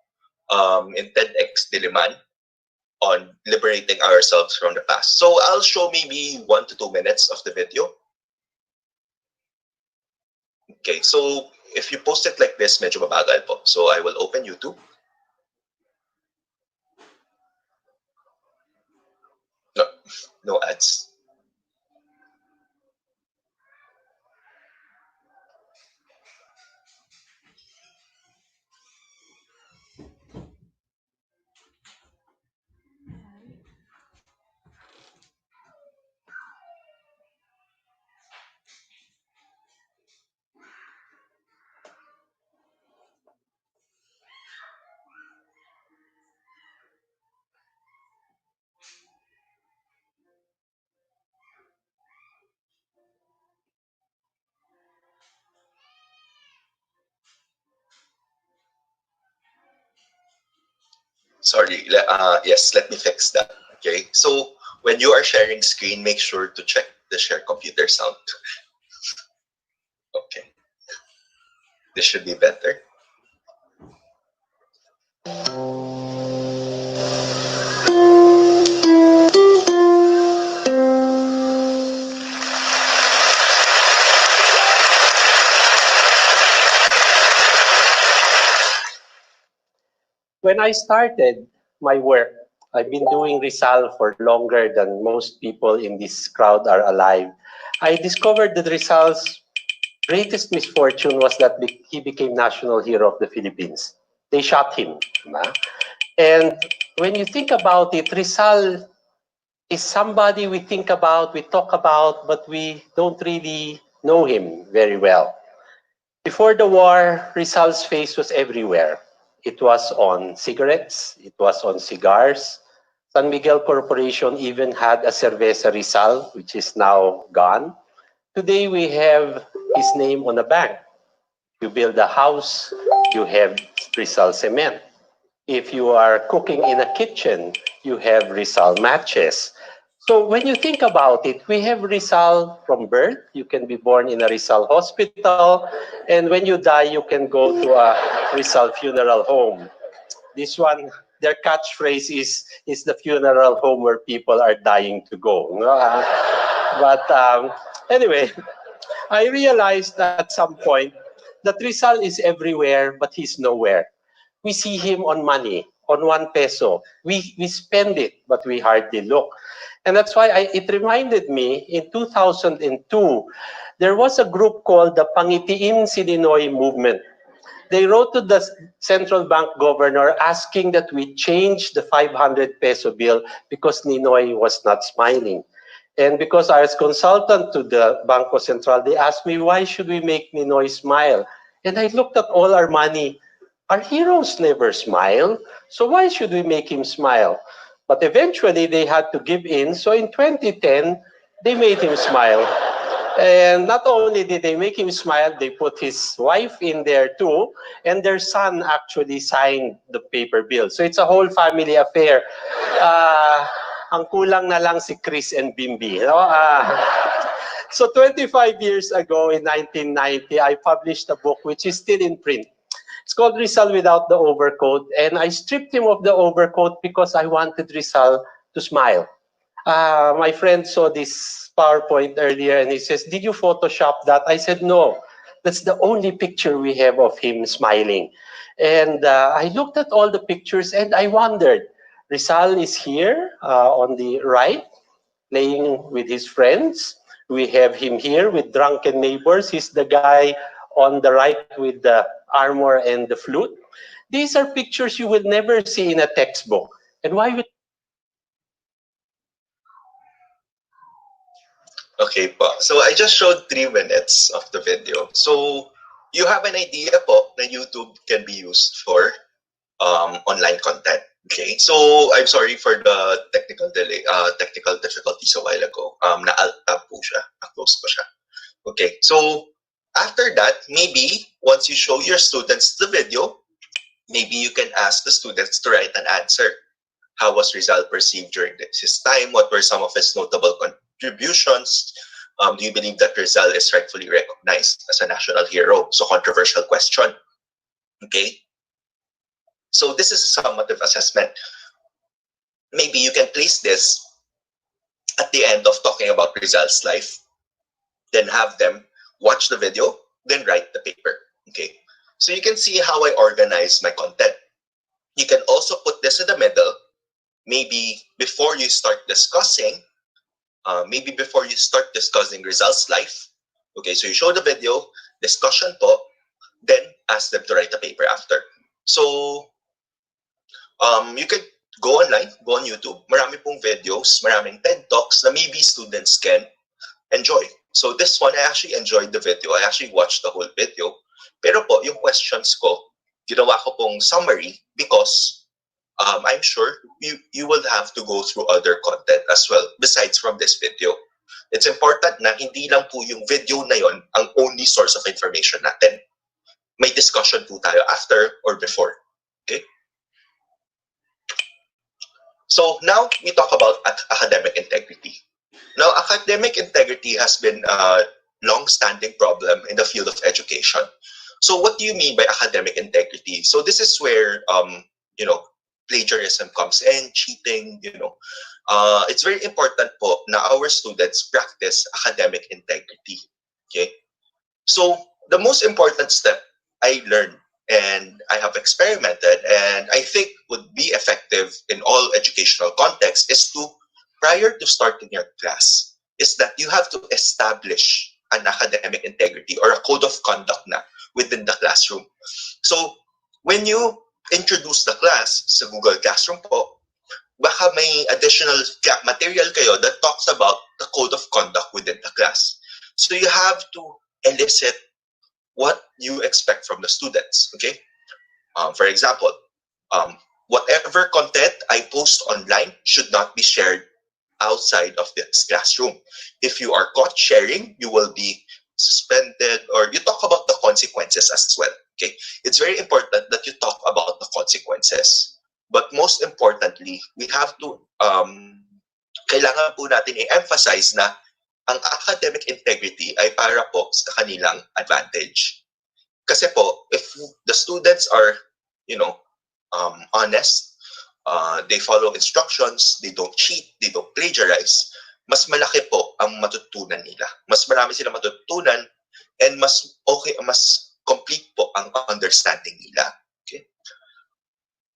in TEDx Diliman on liberating ourselves from the past. So I'll show maybe 1 to 2 minutes of the video. Okay, so if you post it like this, medyo mabagal po. So I will open YouTube. No ads. Sorry, yes, let me fix that. Okay, so when you are sharing screen, make sure to check the share computer sound. Okay, this should be better. When I started my work, I've been doing Rizal for longer than most people in this crowd are alive. I discovered that Rizal's greatest misfortune was that he became national hero of the Philippines. They shot him. And when you think about it, Rizal is somebody we think about, we talk about, but we don't really know him very well. Before the war, Rizal's face was everywhere. It was on cigarettes, it was on cigars. San Miguel Corporation even had a Cerveza Rizal, which is now gone. Today we have his name on a bank. You build a house, you have Rizal Cement. If you are cooking in a kitchen, you have Rizal matches. So when you think about it, we have Rizal from birth. You can be born in a Rizal hospital. And when you die, you can go to a Rizal funeral home. This one their catchphrase is the funeral home where people are dying to go. No? But anyway, I realized at some point that Rizal is everywhere, but he's nowhere. We see him on money, on 1 peso. We spend it, but we hardly look. And that's why it reminded me in 2002, there was a group called the Pangitiin si Ninoy movement. They wrote to the central bank governor asking that we change the 500 peso bill because Ninoy was not smiling. And because I was consultant to the Bangko Central, they asked me, why should we make Ninoy smile? And I looked at all our money. Our heroes never smile, so why should we make him smile? But eventually, they had to give in. So in 2010, they made him smile. And not only did they make him smile, they put his wife in there too, and their son actually signed the paper bill. So it's a whole family affair. Ang kulang na lang si Chris and Bimbi. No? So 25 years ago, in 1990, I published a book which is still in print. It's called Rizal Without the Overcoat, and I stripped him of the overcoat because I wanted Rizal to smile. My friend saw this PowerPoint earlier and he says, did you Photoshop that? I said, no, that's the only picture we have of him smiling. And I looked at all the pictures and I wondered, Rizal is here on the right, playing with his friends. We have him here with drunken neighbors. He's the guy on the right with the armor and the flute. These are pictures you will never see in a textbook. And why would Okay po. So I just showed 3 minutes of the video. So you have an idea po na YouTube can be used for online content. Okay. So I'm sorry for the technical delay, technical difficulties a while ago. Na-alt tab po siya. Na-close ko siya. Okay. So after that, maybe once you show your students the video, maybe you can ask the students to write an answer. How was Rizal perceived during his time? What were some of his notable contributions? Do you believe that Rizal is rightfully recognized as a national hero? So controversial question. Okay. So this is a summative assessment. Maybe you can place this at the end of talking about Rizal's life, then have them watch the video, then write the paper. Okay. So you can see how I organize my content. You can also put this in the middle. Maybe before you start discussing, Rizal's life. Okay, so you show the video, discussion po, then ask them to write a paper after. So you can go online, go on YouTube. Marami pong videos, maraming TED Talks na maybe students can enjoy. So this one, I actually enjoyed the video. I actually watched the whole video. Pero po, yung questions ko, ginawa ko pong summary because I'm sure you will have to go through other content as well besides from this video. It's important na hindi lang po yung video na yon ang only source of information natin. May discussion po tayo after or before. Okay? So now we talk about academic integrity. Now, academic integrity has been a long-standing problem in the field of education. So what do you mean by academic integrity? So this is where plagiarism comes in, cheating, it's very important po na our students practice academic integrity. Okay? So the most important step I learned and I have experimented and I think would be effective in all educational contexts is to, prior to starting your class, is that you have to establish an academic integrity or a code of conduct na within the classroom. So when you introduce the class sa Google Classroom po, baka may additional material kayo that talks about the code of conduct within the class. So you have to elicit what you expect from the students, okay? For example, whatever content I post online should not be shared outside of this classroom. If you are caught sharing, you will be suspended, or you talk about the consequences as well. Okay, it's very important that you talk about the consequences. But most importantly, we have to kailangan po natin i-emphasize na ang academic integrity ay para po sa kanilang advantage. Kasi po, if the students are, honest, they follow instructions, they don't cheat, they don't plagiarize, mas malaki po ang matutunan nila. Mas marami silang matutunan and mas okay, mas complete po ang understanding nila. Okay?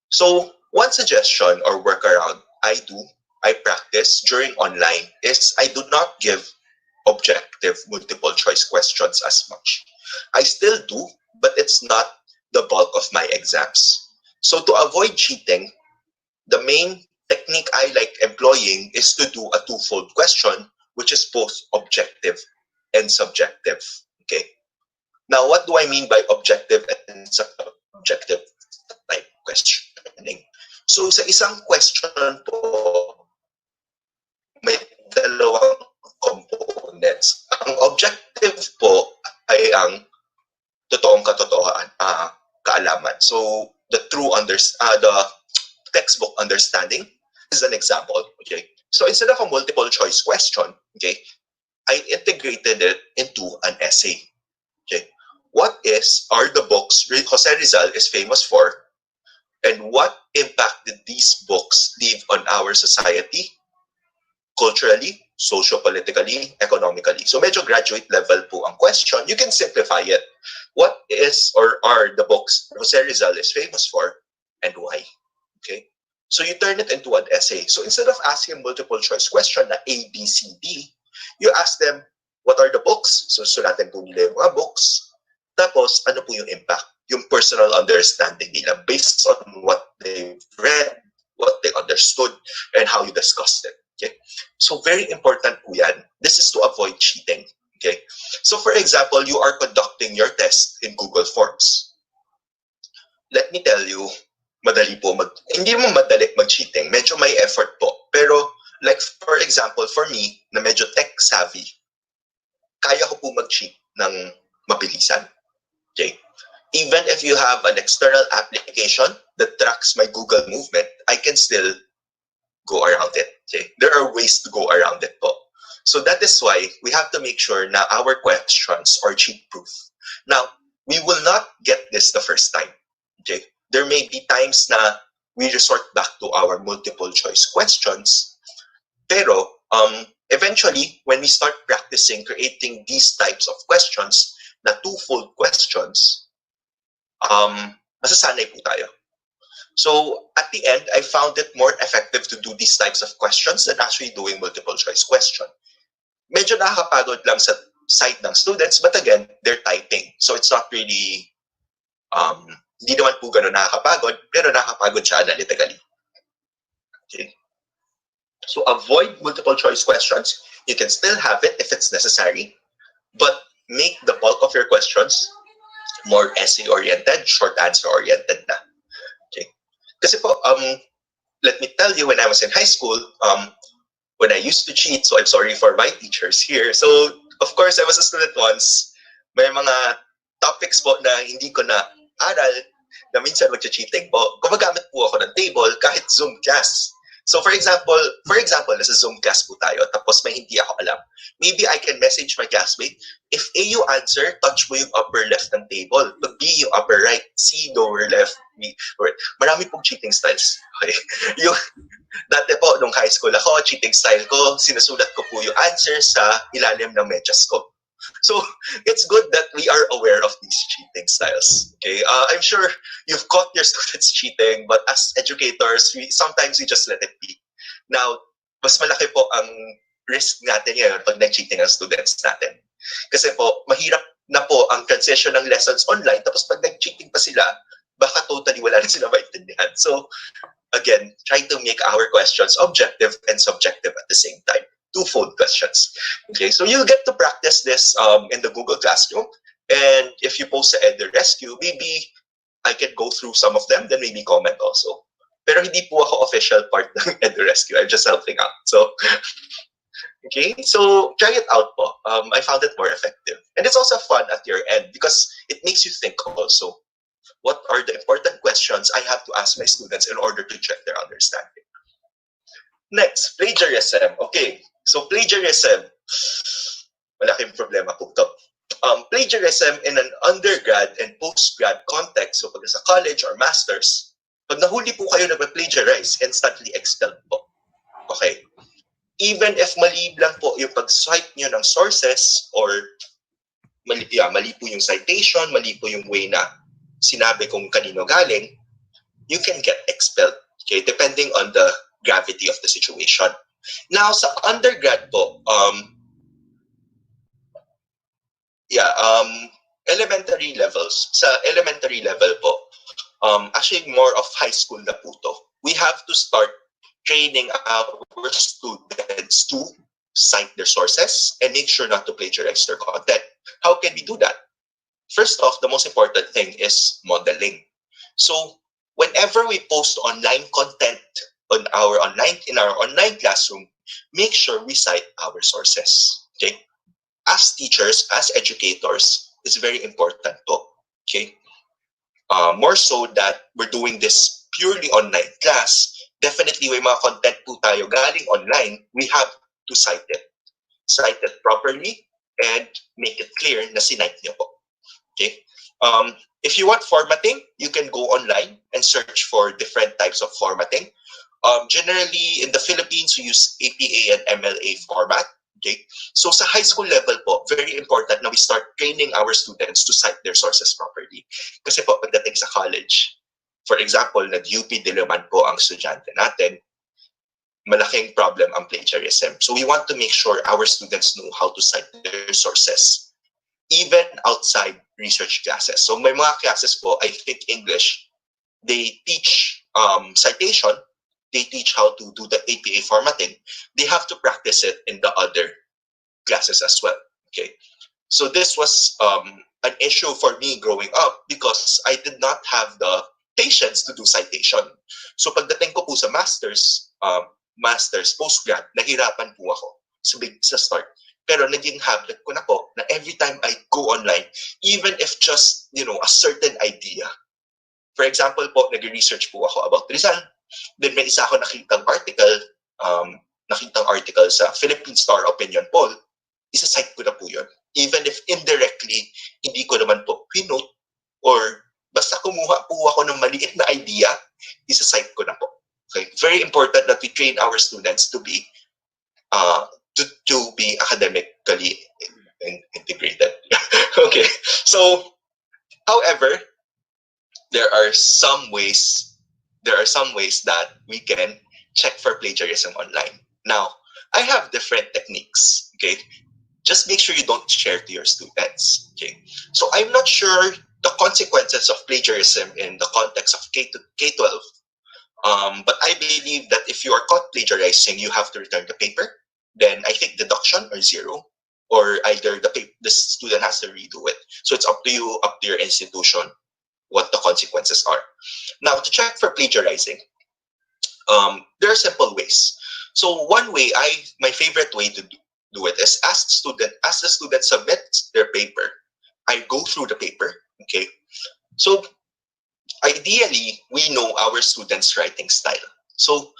So, one suggestion or workaround I practice during online is I do not give objective multiple choice questions as much. I still do, but it's not the bulk of my exams. So to avoid cheating, the main technique I like employing is to do a twofold question, which is both objective and subjective. Okay. Now, what do I mean by objective and subjective type questioning? So sa isang question po, may dalawang components. Ang objective po ay ang totoong kaalaman. So the the textbook understanding is an example. Okay, so instead of a multiple choice question, okay, I integrated it into an essay. Okay, what are the books Jose Rizal is famous for, and what impact did these books leave on our society, culturally, socio-politically, economically? So medyo graduate level po ang question. You can simplify it. What is or are the books Jose Rizal is famous for, and why? Okay? So you turn it into an essay. So instead of asking multiple choice question na A, B, C, D, you ask them, what are the books? So sulatan po nila yung mga books. Tapos, ano po yung impact? Yung personal understanding nila based on what they've read, what they understood, and how you discussed it. Okay? So very important po yan. This is to avoid cheating. Okay? So for example, you are conducting your test in Google Forms. Let me tell you, madali po hindi mo madali mag-cheating. Medyo may effort po. Pero like for example, for me, na medyo tech savvy, kaya ko po mag-cheat ng mabilisan. Okay? Even if you have an external application that tracks my Google movement, I can still go around it. Okay? There are ways to go around it po. So that is why we have to make sure na our questions are cheat-proof. Now, we will not get this the first time. Okay? There may be times na we resort back to our multiple choice questions. Pero eventually, when we start practicing creating these types of questions, na twofold questions, masasanay po tayo. So at the end, I found it more effective to do these types of questions than actually doing multiple choice question. Medyo nakakapagod lang sa side ng students, but again, they're typing. So it's not really, hindi naman po ganun nakakapagod, pero nakakapagod siya analytically. Okay. So avoid multiple choice questions. You can still have it if it's necessary, but make the bulk of your questions more essay-oriented, short answer-oriented na. Okay. Kasi po, let me tell you, when I was in high school, when I used to cheat, so I'm sorry for my teachers here. So, of course, I was a student once. May mga topics po na hindi ko na aral, na minsan mag-cheating po. Gumagamit po ako ng table kahit Zoom class. So for example, nasa Zoom class po tayo, tapos may hindi ako alam. Maybe I can message my classmate, if A yung answer, touch mo yung upper left ng table. Pag B yung upper right, C lower left, B lower. Marami pong cheating styles. Okay. Yung, dati po, nung high school ako, cheating style ko, sinusulat ko po yung answer sa ilalim ng medyas ko. So it's good that we are aware of these cheating styles. Okay, I'm sure you've caught your students cheating, but as educators, sometimes we just let it be. Now, mas malaki po ang risk natin ngayon pag nag-cheating ang students natin. Kasi po, mahirap na po ang transition ng lessons online, tapos pag nag-cheating pa sila, baka totally wala na sila maintindihan. So again, try to make our questions objective and subjective at the same time. Twofold questions. Okay, so you'll get to practice this in the Google Classroom. And if you post a EduRescue, maybe I can go through some of them, then maybe comment also. Pero hindi po ako official part ng EduRescue. I'm just helping out. So, okay, so try it out po. I found it more effective. And it's also fun at your end because it makes you think also. What are the important questions I have to ask my students in order to check their understanding? Next, plagiarism. Okay, so plagiarism, malaking problema po ito. Plagiarism in an undergrad and postgrad context, so pag sa college or masters, Pag nahuli po kayo nagpa-plagiarize, instantly expelled po. Okay? Even if mali lang po yung pag-cite nyo ng sources or mali po yung citation, mali po yung way na sinabi kung kanino galing, you can get expelled. Okay? Depending on the gravity of the situation. Now, sa undergrad po, elementary levels, sa elementary level po, actually more of high school na po to. We have to start training our students to cite their sources and make sure not to plagiarize their content. How can we do that? First off, the most important thing is modeling. So whenever we post online content in our online classroom, make sure we cite our sources. Okay? As teachers, as educators, it's very important po. Okay? More so that we're doing this purely online class, definitely may mga content po tayo galing online, we have to cite it. Cite it properly and make it clear na sinite niyo po. Okay? If you want formatting, you can go online and search for different types of formatting. Generally, in the Philippines, we use APA and MLA format. Okay? So sa high school level po, very important na we start training our students to cite their sources properly. Kasi po, pagdating sa college, for example, nag-UP Diliman po ang estudyante natin, malaking problem ang plagiarism. So we want to make sure our students know how to cite their sources, even outside research classes. So may mga classes po, I think English, they teach citation, they teach how to do the APA formatting. They have to practice it in the other classes as well. Okay, so this was an issue for me growing up because I did not have the patience to do citation. So pagdating ko po sa master's, postgrad, nahirapan po ako sa start. Pero naging habit ko na po na every time I go online, even if just, a certain idea. For example po, nag-research po ako about Rizal. Then may isa ako nakitang article sa Philippine Star Opinion Poll, isa-cite ko na po yun. Even if indirectly, hindi ko naman po pinote or basta kumuha po ako ng maliit na idea, isa-cite ko na po. Okay? Very important that we train our students to be academically integrated. Okay. So, however, there are some ways that we can check for plagiarism online. Now, I have different techniques. Okay. Just make sure you don't share to your students. Okay. So I'm not sure the consequences of plagiarism in the context of K-12. But I believe that if you are caught plagiarizing, you have to return the paper. Then I think deduction or zero, or either the student has to redo it. So it's up to you, up to your institution, what the consequences are. Now, to check for plagiarizing, there are simple ways. So one way, my favorite way to do it is as the student submits their paper, I go through the paper. Okay, so ideally, we know our students' writing style. So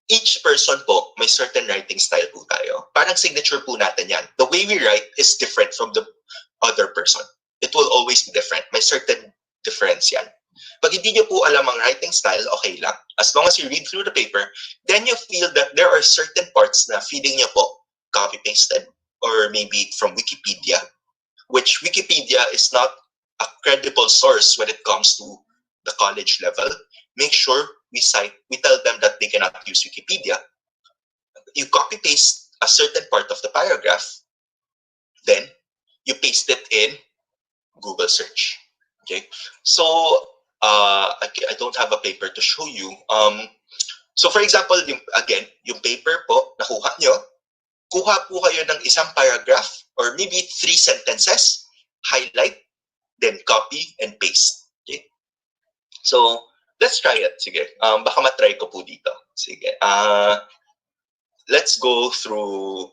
each person po, may certain writing style po tayo. Parang signature po natin yan. The way we write is different from the other person. It will always be different. May certain difference yan. Pag hindi nyo po alam ang writing style, okay lang. As long as you read through the paper, then you feel that there are certain parts na feeling nyo po copy-pasted or maybe from Wikipedia, which Wikipedia is not a credible source when it comes to the college level. Make sure we tell them that they cannot use Wikipedia. You copy-paste a certain part of the paragraph, then you paste it in Google search. Okay, so I don't have a paper to show you. So for example, yung paper po, nakuha nyo, kuha po kayo ng isang paragraph or maybe 3 sentences, highlight, then copy and paste. Okay, so let's try it. Sige, baka matry ko po dito. Sige, let's go through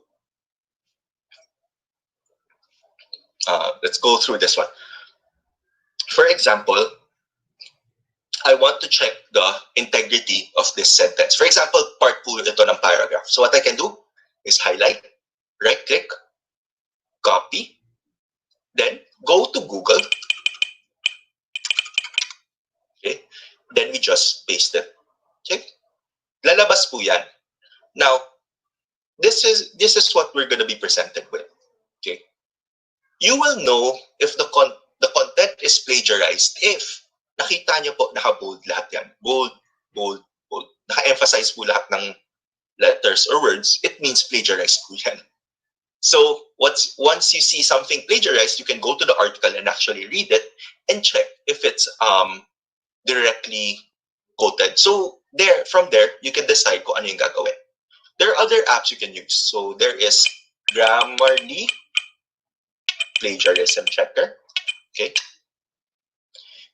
this one. For example, I want to check the integrity of this sentence. For example, part po ito ng paragraph. So what I can do is highlight, right-click, copy, then go to Google. Okay. Then we just paste it. Okay? Lalabas po yan. Now, this is what we're going to be presented with. Okay? You will know if the content is plagiarized if nakita niyo po naka-bold lahat yan. Bold, bold, bold. Naka-emphasize po lahat ng letters or words. It means plagiarized po yan. So once you see something plagiarized, you can go to the article and actually read it and check if it's directly quoted. So from there, you can decide kung ano yung gagawin. There are other apps you can use. So there is Grammarly Plagiarism Checker. Okay.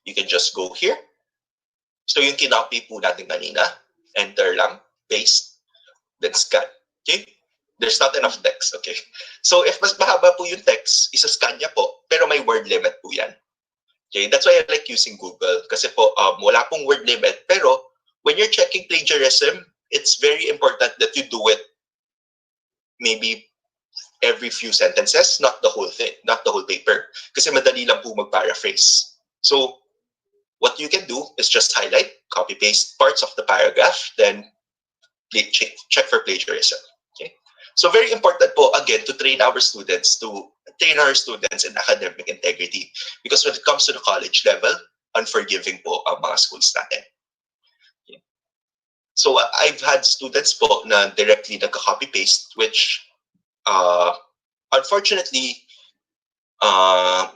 You can just go here. So yung kinopy po natin kanina, enter lang, paste, then scan. Okay. There's not enough text, okay? So if mas mahaba po yung text, isa-scan niya po, pero may word limit po yan. Okay, that's why I like using Google. Kasi po, wala pong word limit, pero when you're checking plagiarism, it's very important that you do it maybe every few sentences, not the whole thing, not the whole paper. Kasi madali lang po mag-paraphrase. So what you can do is just highlight, copy-paste parts of the paragraph, then check for plagiarism. Okay? So very important po, again, to train our students in academic integrity. Because when it comes to the college level, unforgiving po ang mga schools natin. Okay. So I've had students po na directly nagka-copy-paste, which unfortunately,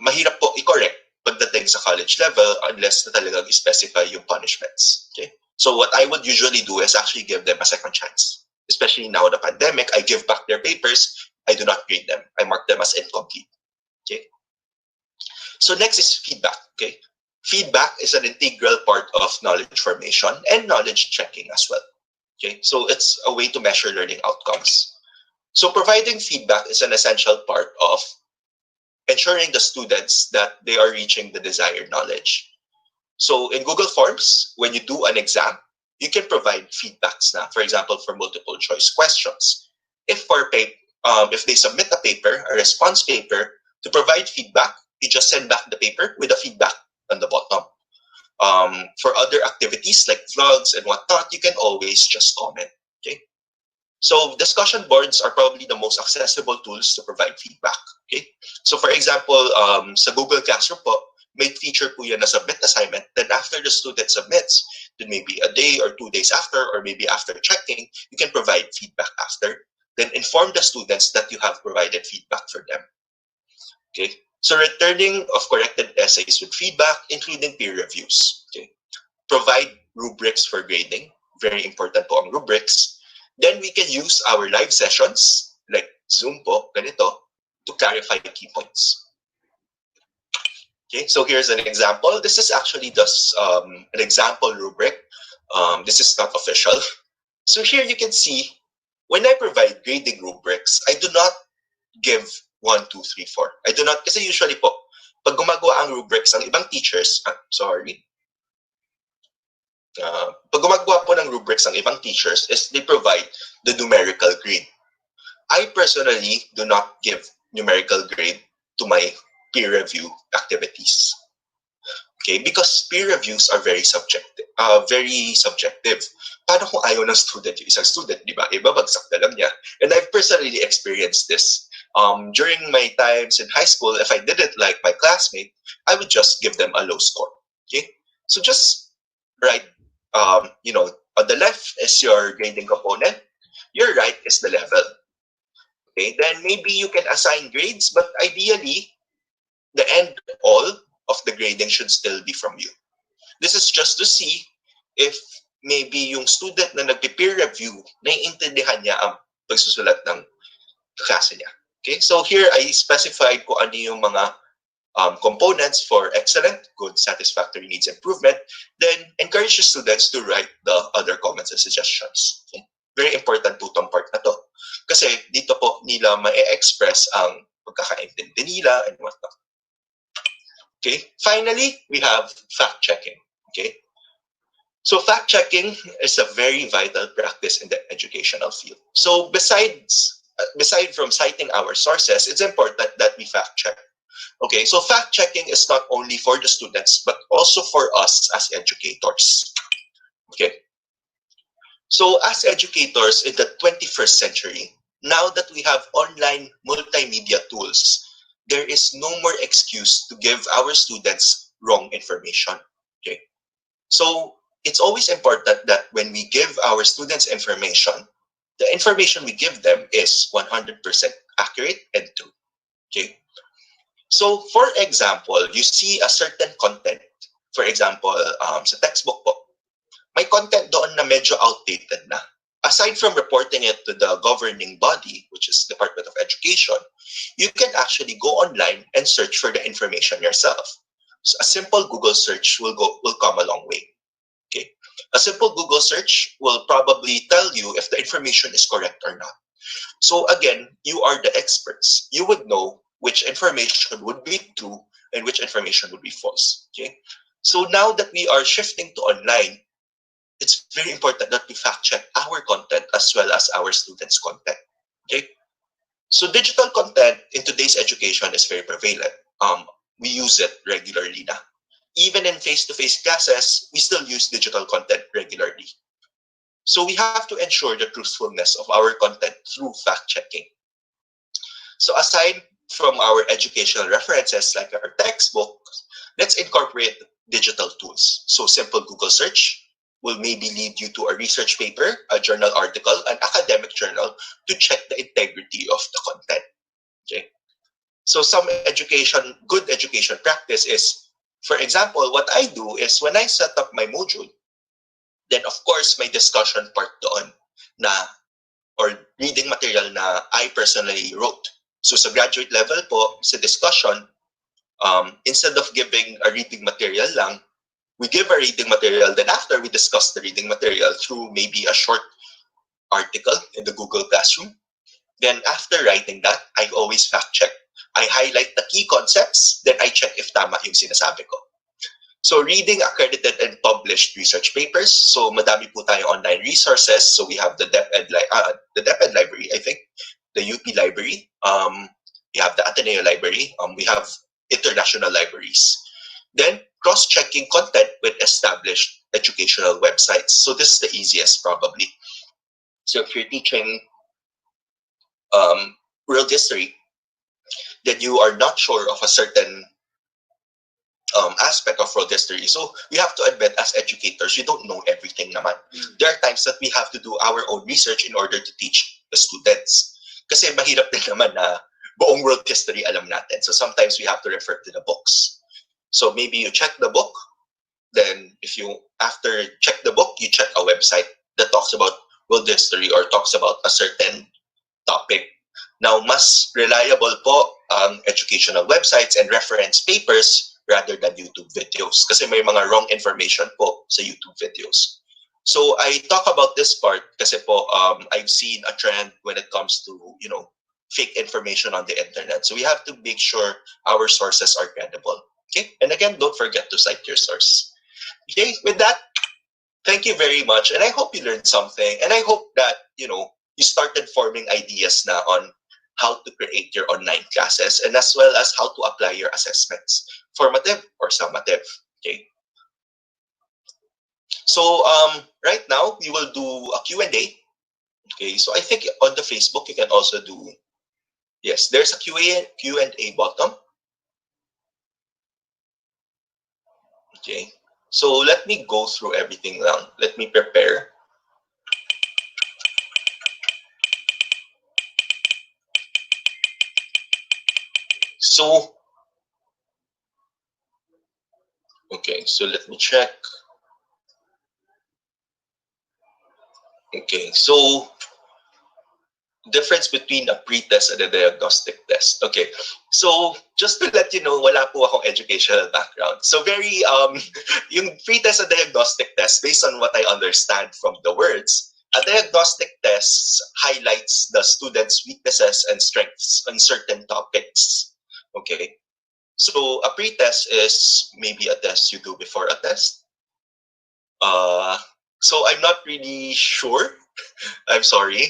mahirap po i-correct pagdating sa college level unless na talagang i-specify yung punishments. Okay? So what I would usually do is actually give them a second chance. Especially now the pandemic, I give back their papers. I do not grade them. I mark them as incomplete. Okay. So next is feedback. Okay. Feedback is an integral part of knowledge formation and knowledge checking as well. Okay. So it's a way to measure learning outcomes. So providing feedback is an essential part of ensuring the students that they are reaching the desired knowledge. So in Google Forms, when you do an exam, you can provide feedbacks na, for example, for multiple choice questions. If they submit a paper, a response paper, to provide feedback, you just send back the paper with the feedback on the bottom. For other activities like vlogs and whatnot, you can always just comment. Okay. So discussion boards are probably the most accessible tools to provide feedback. Okay. So for example, sa Google Classroom po, may feature po yan na submit assignment. Then after the student submits, then maybe a day or 2 days after, or maybe after checking, you can provide feedback after. Then inform the students that you have provided feedback for them. Okay. So returning of corrected essays with feedback, including peer reviews. Okay. Provide rubrics for grading. Very important po ang rubrics. Then we can use our live sessions, like Zoom po, ganito, to clarify key points. Okay, so here's an example. This is actually just an example rubric. This is not official. So here you can see, when I provide grading rubrics, I do not give 1, 2, 3, 4. I do not, kasi usually po, pag gumagawa ang rubrics ang ibang teachers, pag gumagawa po ng rubrics ang ibang teachers is they provide the numerical grade. I personally do not give numerical grade to my peer review activities. Okay, because peer reviews are very subjective. Paano kung ayaw ng student yung isang student, di ba? Ibabagsak na lang niya. And I've personally experienced this. During my times in high school, if I didn't like my classmate, I would just give them a low score. Okay, so just write, on the left is your grading component, your right is the level. Okay, then maybe you can assign grades, but ideally, the end all of the grading should still be from you. This is just to see if maybe yung student na nagpe-peer review, naiintindihan niya ang pagsusulat ng klase niya. Okay, so here I specified kung ano yung mga components for excellent, good, satisfactory, needs improvement. Then encourage the students to write the other comments and suggestions. Okay? Very important po itong part na to. Kasi dito po nila ma-express ang pagkakaintindi nila and whatnot. Okay, finally, we have fact-checking. Okay, so fact-checking is a very vital practice in the educational field. So aside from citing our sources, it's important that we fact-check. Okay, so fact-checking is not only for the students, but also for us as educators. Okay. So as educators in the 21st century, now that we have online multimedia tools, there is no more excuse to give our students wrong information. Okay. So it's always important that when we give our students information, the information we give them is 100% accurate and true. Okay. So for example, you see a certain content. For example, sa textbook po, may content doon na medyo outdated na. Aside from reporting it to the governing body, which is Department of Education, you can actually go online and search for the information yourself. So a simple Google search will come a long way. Okay. A simple Google search will probably tell you if the information is correct or not. So again, you are the experts. You would know which information would be true and which information would be false. Okay. So now that we are shifting to online, it's very important that we fact check our content as well as our students' content. Okay. So digital content in today's education is very prevalent. We use it regularly now. Even in face-to-face classes, we still use digital content regularly. So we have to ensure the truthfulness of our content through fact-checking. So aside from our educational references like our textbooks, let's incorporate digital tools. So simple Google search will maybe lead you to a research paper, a journal article, an academic journal to check the integrity of the content. Okay. So some good education practice is, for example, what I do is when I set up my module, then of course my discussion part doon na or reading material na I personally wrote. So sa graduate level po, sa discussion, instead of giving a reading material lang, we give a reading material, then after we discuss the reading material through maybe a short article in the Google Classroom. Then after writing that, I always fact check. I highlight the key concepts, then I check if tama yung sinasabi ko. So reading accredited and published research papers. So madami po tayo online resources. So we have the DepEd library, I think, the UP library. We have the Ateneo library. We have international libraries. Then cross-checking content with established educational websites. So this is the easiest probably. So if you're teaching world history, then you are not sure of a certain aspect of world history. So we have to admit as educators, we don't know everything naman. There are times that we have to do our own research in order to teach the students. Kasi mahirap din naman na buong world history alam natin. So sometimes we have to refer to the books. So maybe you check the book, then if you, after check the book, you check a website that talks about world history or talks about a certain topic. Now, mas reliable po ang educational websites and reference papers rather than YouTube videos kasi may mga wrong information po sa YouTube videos. So I talk about this part kasi po I've seen a trend when it comes to, fake information on the internet. So we have to make sure our sources are credible. Okay? And again, don't forget to cite your source. Okay? With that, thank you very much. And I hope you learned something. And I hope that, you started forming ideas na on how to create your online classes and as well as how to apply your assessments, formative or summative. Okay. So right now we will do a Q&A. Okay. So I think on the Facebook you can also do. Yes, there's a Q&A button. Okay. So let me go through everything now. Let me prepare. So, okay, so let me check. Okay, so difference between a pre-test and a diagnostic test. Okay, so just to let you know, wala po akong educational background. So very, yung pre-test and diagnostic test, based on what I understand from the words, a diagnostic test highlights the student's weaknesses and strengths on certain topics. Okay, so a pre-test is maybe a test you do before a test. So I'm not really sure. I'm sorry.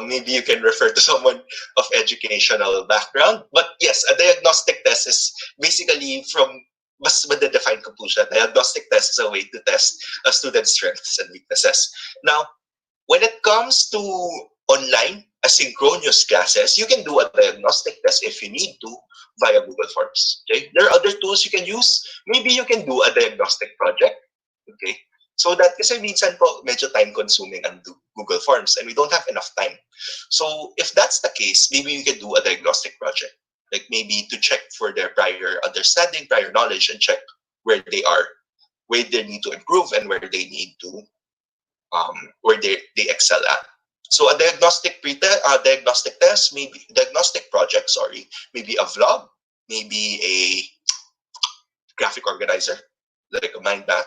Maybe you can refer to someone of educational background. But yes, a diagnostic test is basically from mas madedefine ko po siya. Diagnostic test is a way to test a student's strengths and weaknesses. Now, when it comes to online asynchronous classes, you can do a diagnostic test if you need to via Google Forms. Okay, there are other tools you can use. Maybe you can do a diagnostic project. Okay, so that kasi minsan po medyo time consuming ang Google Forms and we don't have enough time. So if that's the case, maybe you can do a diagnostic project, like maybe to check for their prior understanding, prior knowledge, and check where they are, where they need to improve, and where they need to where they excel at. So a diagnostic test, maybe diagnostic project, sorry, maybe a vlog, maybe a graphic organizer, like a mind map,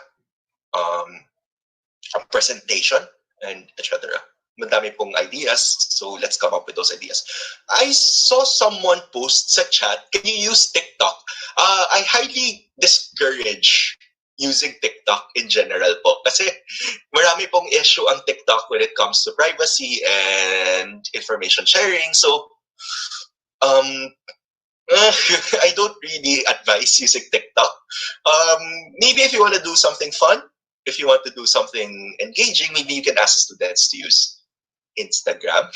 a presentation, and etc. Madami pong ideas, so let's come up with those ideas. I saw someone post sa chat, can you use TikTok? I highly discourage using TikTok in general po. Kasi marami pong issue ang TikTok when it comes to privacy and information sharing. So, I don't really advise using TikTok. Maybe if you want to do something fun, if you want to do something engaging, maybe you can ask students to use Instagram.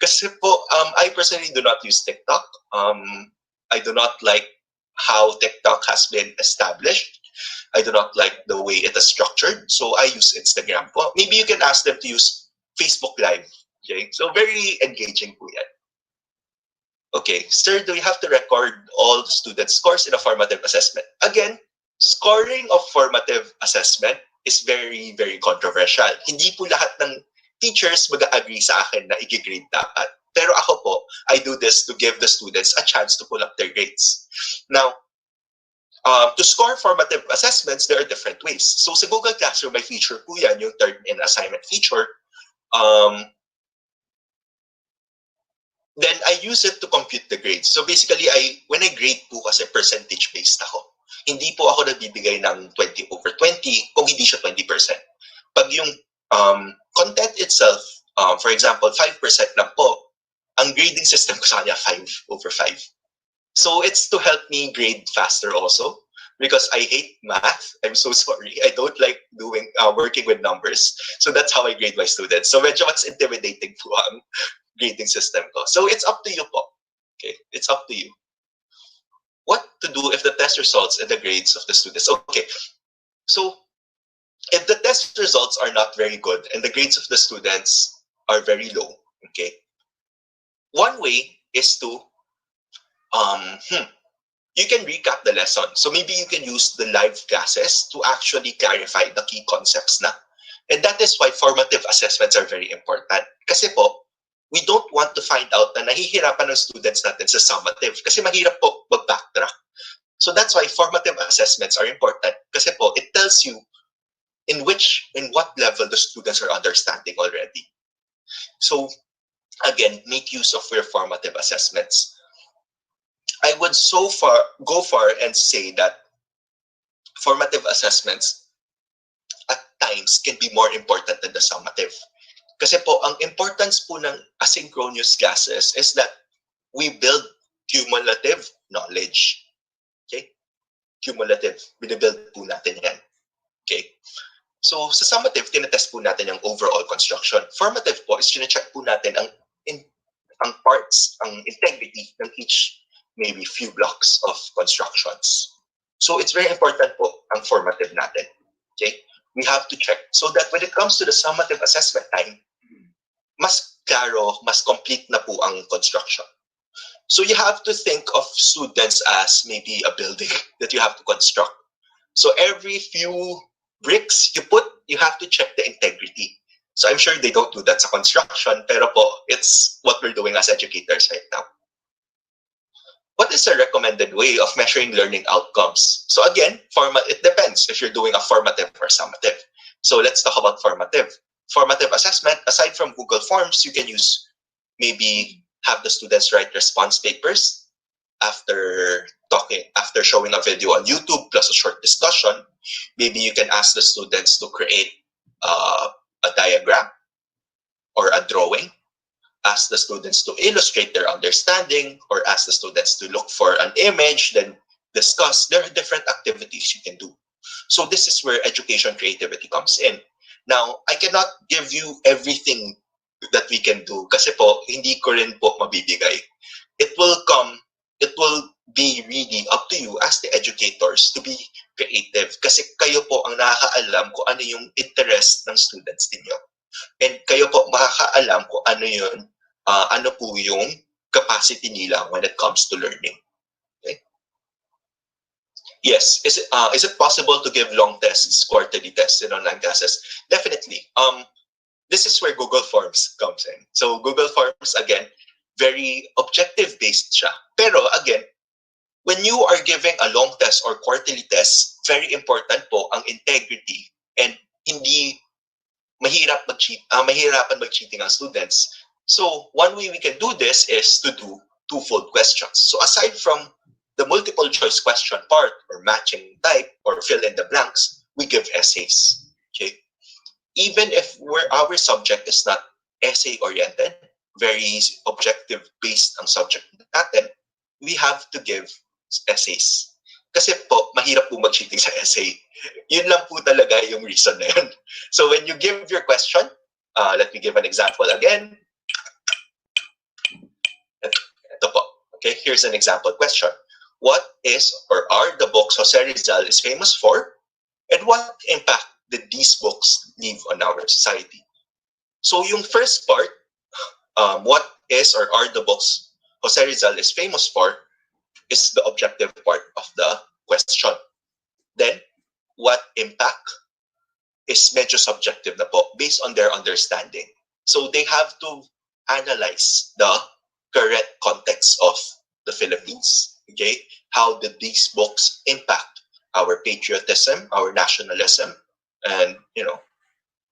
Kasi po, I personally do not use TikTok. I do not like how TikTok has been established. I do not like the way it is structured. So I use Instagram po. Maybe you can ask them to use Facebook Live. Okay? So very engaging po yan. Okay, sir, do we have to record all the students' scores in a formative assessment? Again, scoring of formative assessment is very, very controversial. Hindi po lahat ng teachers mag-agree sa akin na i-grade dapat. Pero ako po, I do this to give the students a chance to pull up their grades. Now, to score formative assessments, there are different ways. So sa Google Classroom, may feature po yan, yung turn-in assignment feature. Then I use it to compute the grades. So basically, when I grade po kasi percentage-based ako. Hindi po ako nagbibigay ng 20 over 20 kung hindi siya 20%. Pag yung content itself, for example, 5% lang po, ang grading system ko sa kanya 5 over 5. So it's to help me grade faster also because I hate math. I'm so sorry. I don't like doing working with numbers. So that's how I grade my students. So medyo mas intimidating po ang grading system ko. So it's up to you po. Okay, it's up to you. What to do if the test results and the grades of the students? Okay, so if the test results are not very good and the grades of the students are very low, okay, one way is to you can recap the lesson. So maybe you can use the live classes to actually clarify the key concepts na. And that is why formative assessments are very important. Kasi po, we don't want to find out na nahihirapan ng students natin sa summative kasi mahirap po mag-backtrack. So that's why formative assessments are important kasi po, it tells you in what level the students are understanding already. So again, make use of your formative assessments. I would go far and say that formative assessments at times can be more important than the summative. Kasi po, ang importance po ng asynchronous classes is that we build cumulative knowledge. Okay? Cumulative. Binibuild po natin yan. Okay? So, sa summative, tinetest po natin yung overall construction. Formative po is chinecheck po natin ang parts, ang integrity ng each maybe few blocks of constructions. So, it's very important po ang formative natin. Okay? We have to check so that when it comes to the summative assessment time, mas klaro, mas complete na po ang construction. So you have to think of students as maybe a building that you have to construct. So every few bricks you put, you have to check the integrity. So I'm sure they don't do that sa construction, pero po, it's what we're doing as educators right now. What is a recommended way of measuring learning outcomes? So again, it depends if you're doing a formative or summative. So let's talk about formative. Formative assessment, aside from Google Forms, you can use maybe have the students write response papers after showing a video on YouTube plus a short discussion. Maybe you can ask the students to create a diagram or a drawing. Ask the students to illustrate their understanding or ask the students to look for an image, then discuss, there are different activities you can do. So this is where education creativity comes in. Now, I cannot give you everything that we can do kasi po, hindi ko rin po mabibigay. It will come, it will be really up to you as the educators to be creative kasi kayo po ang nakakaalam kung ano yung interest ng students ninyo. And kayo po makakaalam kung ano po yung capacity nila when it comes to learning. Okay? Yes, is it possible to give long tests, quarterly tests in online classes? Definitely. This is where Google Forms comes in. So Google Forms, again, very objective based siya. Pero again, when you are giving a long test or quarterly test, very important po ang integrity and hindi mahirapan mag-cheating ang students. So one way we can do this is to do twofold questions. So aside from the multiple choice question part or matching type or fill in the blanks, we give essays. Okay? Even if our subject is not essay oriented, very objective based ang subject natin, we have to give essays. Kasi po, mahirap po mag-cheating sa essay. Yun lang po talaga yung reason na yun. So when you give your question, let me give an example again. Ito po. Okay, here's an example question. What is or are the books Jose Rizal is famous for? And what impact did these books leave on our society? So yung first part, what is or are the books Jose Rizal is famous for, is the objective part of the question. Then, what impact is medyo subjective na po based on their understanding. So they have to analyze the current context of the Philippines. Okay, how did these books impact our patriotism, our nationalism, and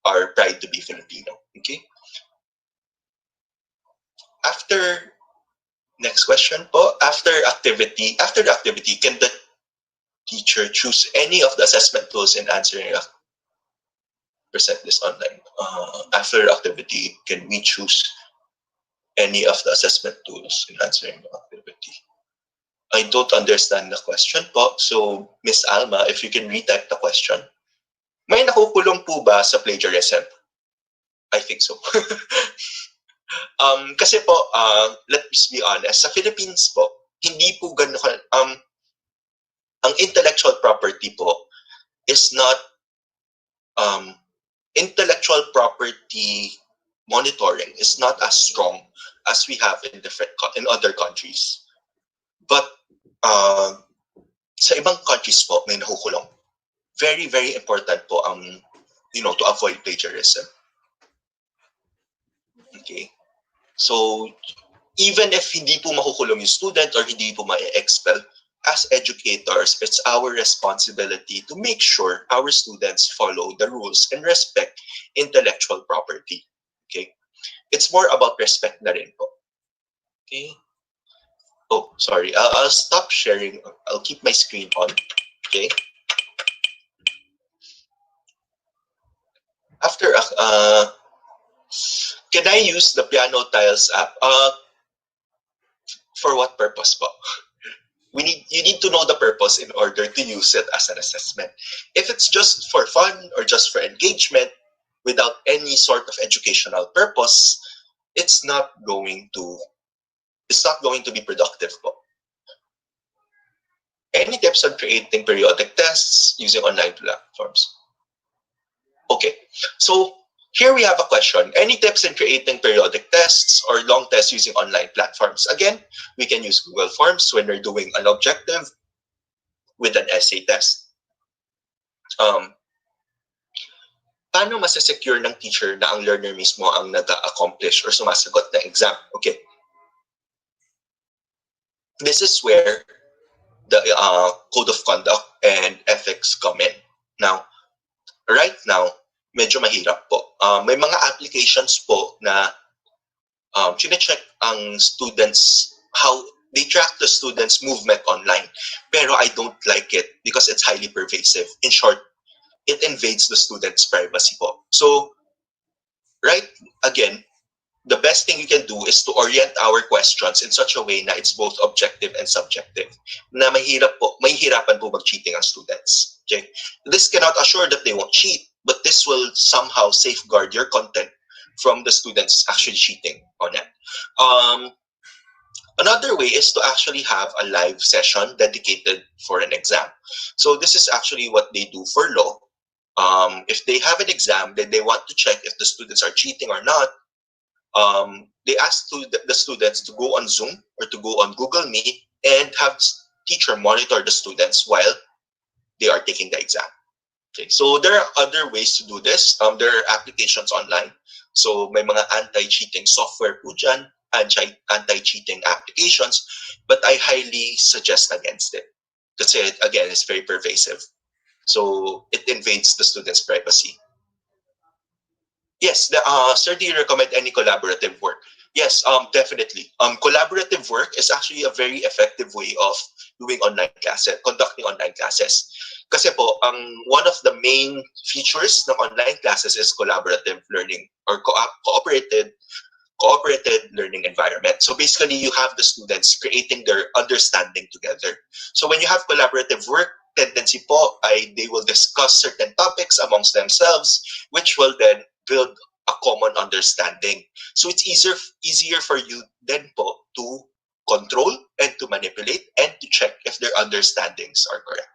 our pride to be Filipino? Okay. Next question po. After the activity, can the teacher choose any of the assessment tools in answering present this online? After activity, can we choose any of the assessment tools in answering the activity? I don't understand the question po. So, Miss Alma, if you can retype the question. May nakukulong po ba sa plagiarism? I think so. Kasi po, let's be honest, sa Philippines po, hindi po gano'n, ang intellectual property po is not, intellectual property monitoring is not as strong as we have in other countries. But sa ibang countries po, may nakukulong. Very, very important po to avoid plagiarism. Okay. So, even if hindi po makukulong yung student or hindi po ma-expel, as educators, it's our responsibility to make sure our students follow the rules and respect intellectual property. Okay? It's more about respect na rin po. Okay? Oh, sorry. I'll stop sharing. I'll keep my screen on. Okay? After, can I use the Piano Tiles app? For what purpose po? You need to know the purpose in order to use it as an assessment. If it's just for fun or just for engagement without any sort of educational purpose, it's not going to be productive po. Any tips on creating periodic tests using online platforms? Okay, so here we have a question. Any tips in creating periodic tests or long tests using online platforms? Again, we can use Google Forms when we're doing an objective with an essay test. Paano masasecure ng teacher na ang learner mismo ang nag-accomplish or sumasagot ng exam? Okay. This is where the code of conduct and ethics come in. Now, right now, medyo mahirap po. May mga applications po na chine-check ang students, how they track the students' movement online. Pero I don't like it because it's highly pervasive. In short, it invades the students' privacy po. So, right, again, the best thing you can do is to orient our questions in such a way na it's both objective and subjective. Na mahihirapan po mag-cheating ang students. Okay? This cannot assure that they won't cheat, but this will somehow safeguard your content from the students actually cheating on it. Another way is to actually have a live session dedicated for an exam. So this is actually what they do for law. If they have an exam, then they want to check if the students are cheating or not. They ask the students to go on Zoom or to go on Google Meet and have teacher monitor the students while they are taking the exam. Okay, so there are other ways to do this. There are applications online. So may mga anti-cheating software po dyan, anti-cheating applications, but I highly suggest against it. Kasi again, it's very pervasive. So it invades the students' privacy. Yes, sir, do you recommend any collaborative work? Yes, definitely. Collaborative work is actually a very effective way of doing online classes, conducting online classes. Kasi po, one of the main features ng online classes is collaborative learning or cooperated learning environment. So basically, you have the students creating their understanding together. So when you have collaborative work, tendency po ay they will discuss certain topics amongst themselves, which will then build a common understanding. So it's easier for you then po to control and to manipulate and to check if their understandings are correct.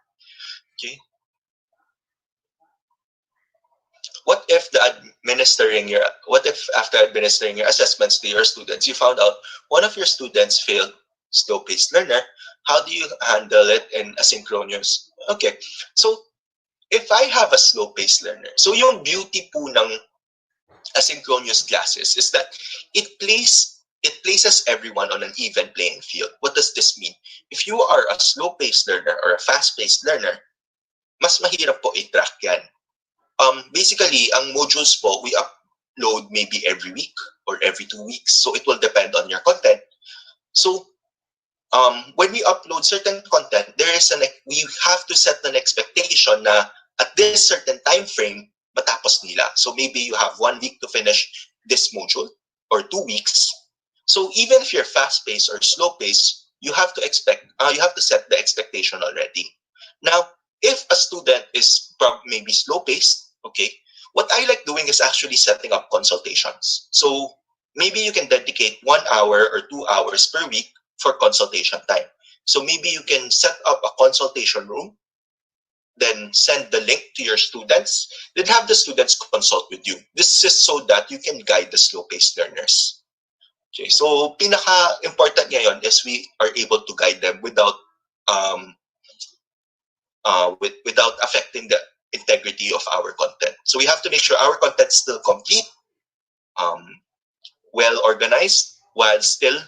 Okay. What if after administering your assessments to your students, you found out one of your students failed slow-paced learner? How do you handle it in asynchronous? Okay, so if I have a slow-paced learner, so yung beauty po ng asynchronous classes is that it places everyone on an even playing field. What does this mean? If you are a slow-paced learner or a fast-paced learner, mas mahirap po i-track yan. Basically, ang modules po, we upload maybe every week or every 2 weeks. So it will depend on your content. So when we upload certain content, we have to set an expectation na at this certain time frame, matapos nila. So maybe you have 1 week to finish this module or 2 weeks. So even if you're fast-paced or slow-paced, you have to set the expectation already. Now, if a student is maybe slow-paced, okay, what I like doing is actually setting up consultations. So maybe you can dedicate 1 hour or 2 hours per week for consultation time. So maybe you can set up a consultation room, then send the link to your students, then have the students consult with you. This is so that you can guide the slow-paced learners. Okay, so pinaka-important ngayon is we are able to guide them without affecting the integrity of our content. So we have to make sure our content is still complete, well organized, while still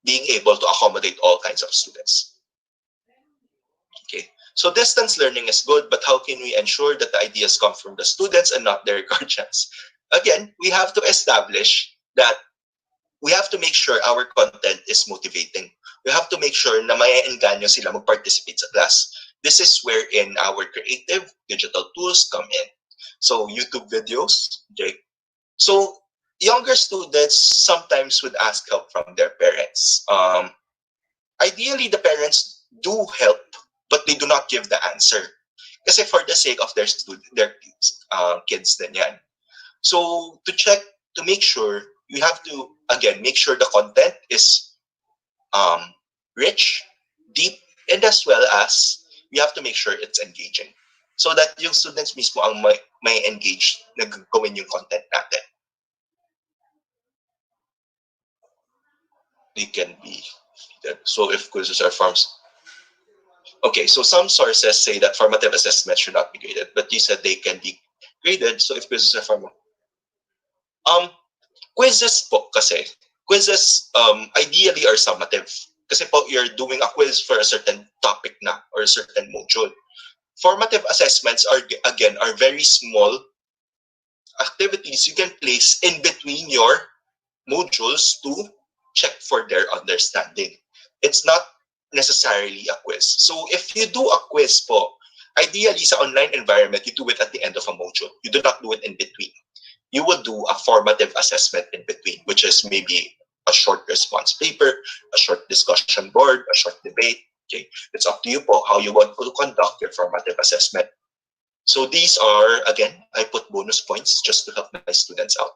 being able to accommodate all kinds of students. Okay, so distance learning is good, but how can we ensure that the ideas come from the students and not their guardians? Again, we have to establish that we have to make sure our content is motivating. We have to make sure na maiengganyo sila mag-participate sa class. This is wherein our creative digital tools come in. So YouTube videos, okay. So younger students sometimes would ask help from their parents. Ideally, the parents do help, but they do not give the answer. Kasi for the sake of their kids din yan. So to make sure, you have to, again, make sure the content is rich, deep, and as well as we have to make sure it's engaging. So that yung students mismo ang may engage na gawin yung content natin. They can be, so if quizzes are forms. Okay, so some sources say that formative assessment should not be graded, but you said they can be graded, so if quizzes are formative. Quizzes po kasi, ideally are summative. Kasi po, you're doing a quiz for a certain topic na or a certain module. Formative assessments are very small activities you can place in between your modules to check for their understanding. It's not necessarily a quiz. So if you do a quiz po, ideally sa online environment, you do it at the end of a module. You do not do it in between. you will do a formative assessment in between, which is maybe a short response paper, a short discussion board, a short debate. Okay, it's up to you po how you want to conduct your formative assessment. So these are, again, I put bonus points just to help my students out.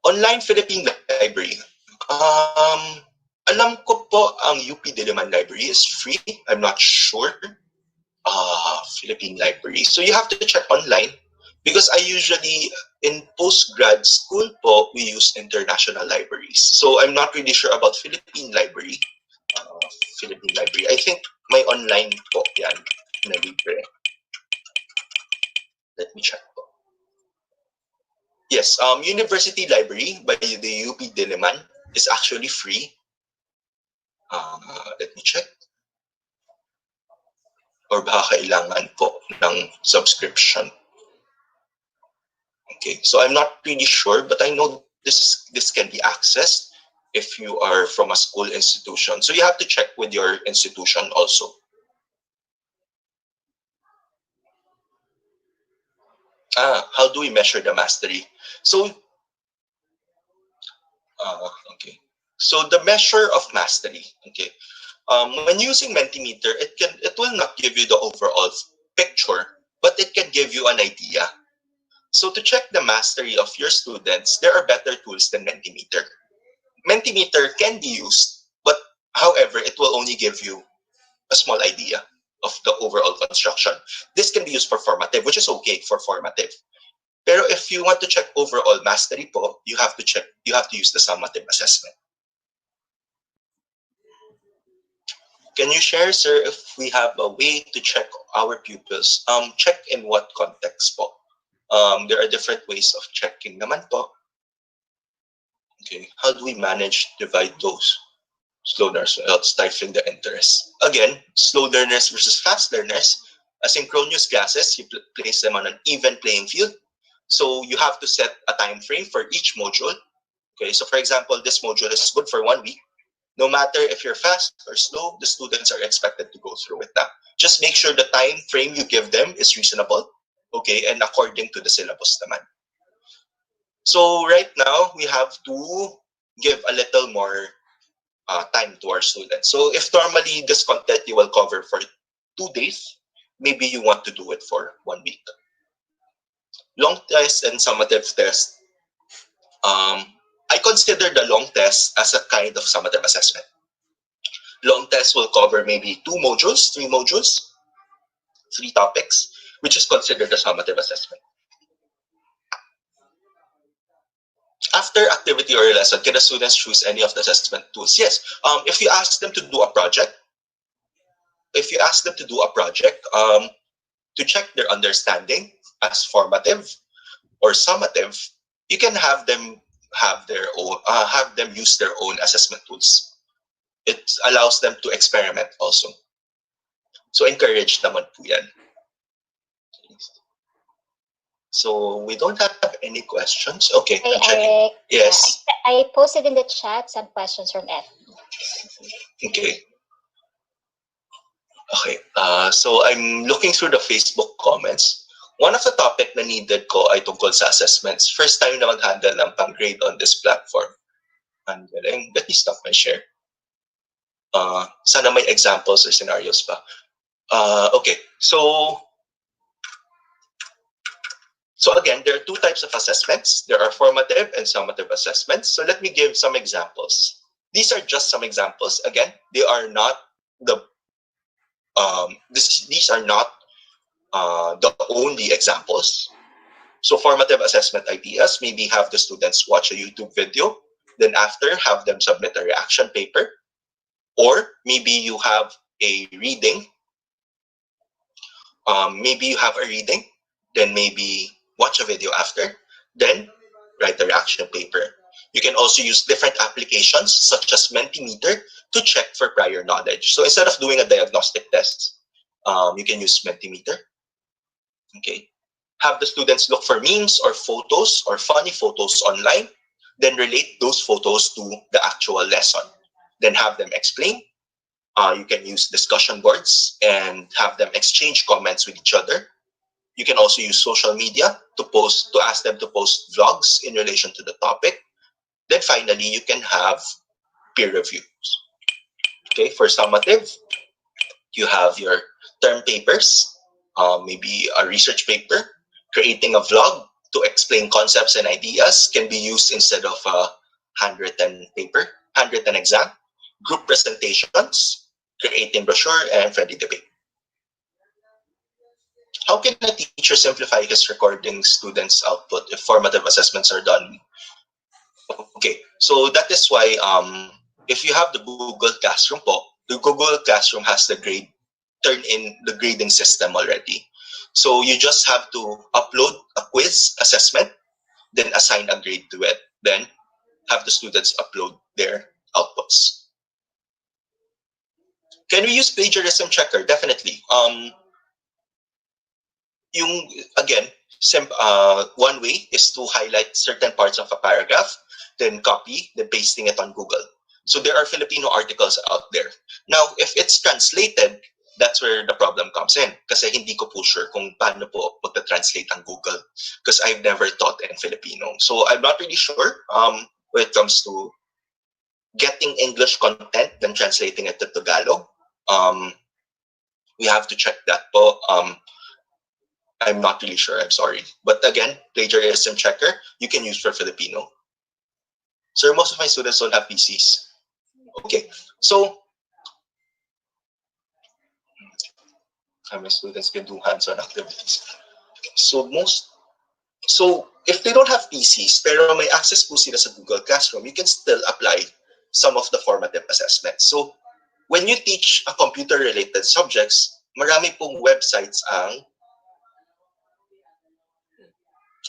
Online Philippine Library. Alam ko po ang UP Diliman Library is free. I'm not sure. Philippine Library. So you have to check online because I usually, in post-grad school po, we use international libraries. So I'm not really sure about Philippine Library. Philippine Library. I think may online po yan na libre. Let me check po. Yes, University Library by the UP Diliman is actually free. Let me check. Or baka kailangan po ng subscription. Okay, so I'm not really sure, but I know this can be accessed if you are from a school institution. So you have to check with your institution also. How do we measure the mastery? So, okay. So the measure of mastery, okay. When using Mentimeter, it will not give you the overall picture, but it can give you an idea. So to check the mastery of your students, there are better tools than Mentimeter. Mentimeter can be used, but however, it will only give you a small idea of the overall construction. This can be used for formative, which is okay for formative. Pero if you want to check overall mastery po, you have to use the summative assessment. Can you share, sir, if we have a way to check our pupils? Check in what context po? There are different ways of checking naman po. Okay, how do we manage to divide those? Slow learners without stifling the interest. Again, slow learners versus fast learners. Asynchronous classes, you place them on an even playing field. So you have to set a time frame for each module. Okay, so for example, this module is good for 1 week. No matter if you're fast or slow, the students are expected to go through with that. Just make sure the time frame you give them is reasonable, okay, and according to the syllabus naman. So right now, we have to give a little more time to our students. So if normally this content you will cover for 2 days, maybe you want to do it for 1 week. Long test and summative test. I consider the long test as a kind of summative assessment. Long test will cover maybe 2 modules, 3 modules, 3 topics, which is considered a summative assessment. After activity or lesson, can the students choose any of the assessment tools? Yes. If you ask them to do a project, to check their understanding as formative or summative, you can have them use their own assessment tools. It allows them to experiment also. So encourage naman po yan. So we don't have any questions. Okay, Hey, I'm checking. Eric. Yes. I posted in the chat some questions from F. Okay. Okay. So I'm looking through the Facebook comments. One of the topic na needed ko ay tungkol sa assessments. First time na mag-handle ng pang-grade on this platform. Ang galing. Let me stop my share. Sana may examples or scenarios pa. Okay. So again, there are 2 types of assessments. There are formative and summative assessments. So let me give some examples. These are just some examples. Again, they are not these are not the only examples. So formative assessment ideas, maybe have the students watch a YouTube video, then after have them submit a reaction paper, or maybe you have a reading. Maybe you have a reading, then maybe watch a video after, then write a reaction paper. You can also use different applications such as Mentimeter to check for prior knowledge. So instead of doing a diagnostic test, you can use Mentimeter. Okay. Have the students look for memes or photos or funny photos online, then relate those photos to the actual lesson. Then have them explain. You can use discussion boards and have them exchange comments with each other. You can also use social media to ask them to post vlogs in relation to the topic. Then finally, you can have peer reviews. Okay, for summative, you have your term papers, maybe a research paper, creating a vlog to explain concepts and ideas can be used instead of a handwritten paper, handwritten exam, group presentations, creating brochure, and friendly debate. How can a teacher simplify his recording students' output if formative assessments are done? Okay, so that is why if you have the Google Classroom po, the Google Classroom has the turn in the grading system already. So you just have to upload a quiz assessment, then assign a grade to it, then have the students upload their outputs. Can we use plagiarism checker? Definitely. Again, one way is to highlight certain parts of a paragraph, then copy, then pasting it on Google. So there are Filipino articles out there. Now, if it's translated, that's where the problem comes in. Kasi hindi ko po sure kung paano po magta-translate ang Google. Because I've never taught in Filipino. So I'm not really sure when it comes to getting English content, then translating it to Tagalog. We have to check that po. I'm not really sure, I'm sorry. But again, plagiarism checker, you can use for Filipino. Sir, most of my students don't have PCs. Okay, so how many students can do hands-on activities? So if they don't have PCs, pero may access po sila sa Google Classroom, you can still apply some of the formative assessments. So when you teach a computer-related subjects, marami pong websites ang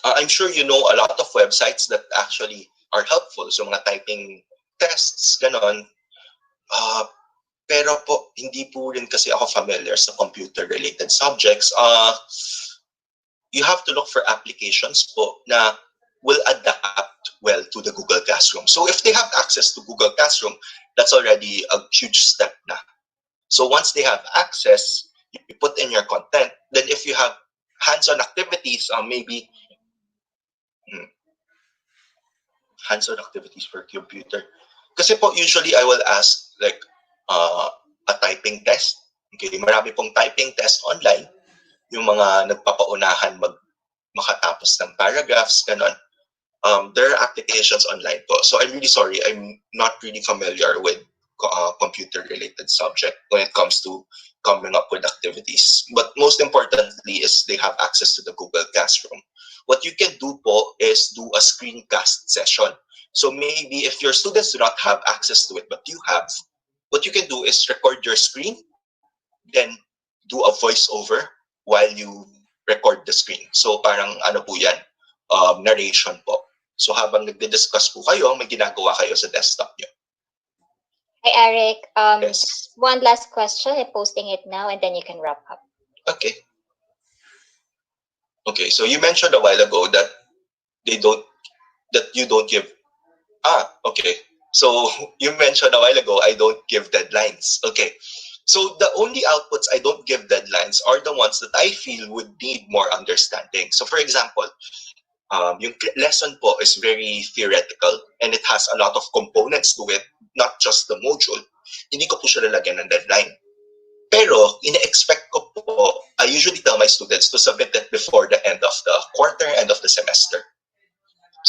I'm sure you know a lot of websites that actually are helpful. So mga typing tests, ganon. Pero po, hindi po rin kasi ako familiar sa computer-related subjects. You have to look for applications po na will adapt well to the Google Classroom. So if they have access to Google Classroom, that's already a huge step na. So once they have access, you put in your content. Then if you have hands-on activities, maybe hands-on activities for computer. Kasi po, usually I will ask like a typing test. Okay, marami pong typing test online. Yung mga nagpapaunahan makatapos ng paragraphs, ganon. There are applications online po. So I'm really sorry, I'm not really familiar with computer-related subject when it comes to coming up with activities. But most importantly is they have access to the Google Classroom. What you can do po is do a screencast session. So maybe if your students do not have access to it, but you have, what you can do is record your screen, then do a voiceover while you record the screen. So parang ano po yan, narration po. So habang nagdi-discuss po kayo, may ginagawa kayo sa desktop nyo. Hi, Eric. Yes. Just one last question. I'm posting it now, and then you can wrap up. Okay. Okay, so you mentioned a while ago that you don't give. Okay. So you mentioned a while ago I don't give deadlines. Okay. So the only outputs I don't give deadlines are the ones that I feel would need more understanding. So for example, yung lesson po is very theoretical and it has a lot of components to it, not just the module. Hindi ko po siya lalagyan ng deadline. Pero, ina-expect ko po, I usually tell my students to submit it before the end of the quarter, end of the semester.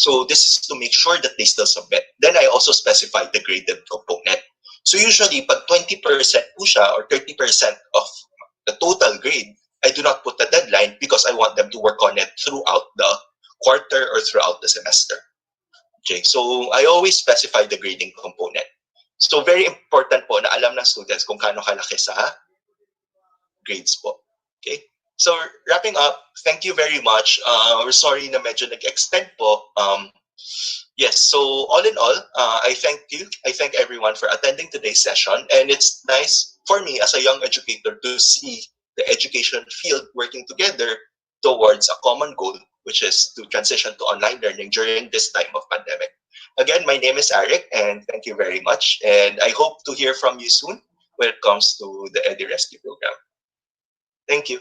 So this is to make sure that they still submit. Then I also specify the graded component. So usually, pag 20% po siya or 30% of the total grade, I do not put a deadline because I want them to work on it throughout the quarter or throughout the semester. Okay, so I always specify the grading component. So very important po na alam ng students kung gaano kalaki sa grades po. Okay? So wrapping up, thank you very much. We're sorry na medyo nag-extend po. Yes, so all in all, I thank you. I thank everyone for attending today's session. And it's nice for me as a young educator to see the education field working together towards a common goal, which is to transition to online learning during this time of pandemic. Again, my name is Eric, and thank you very much. And I hope to hear from you soon when it comes to the EduRescue program. Thank you.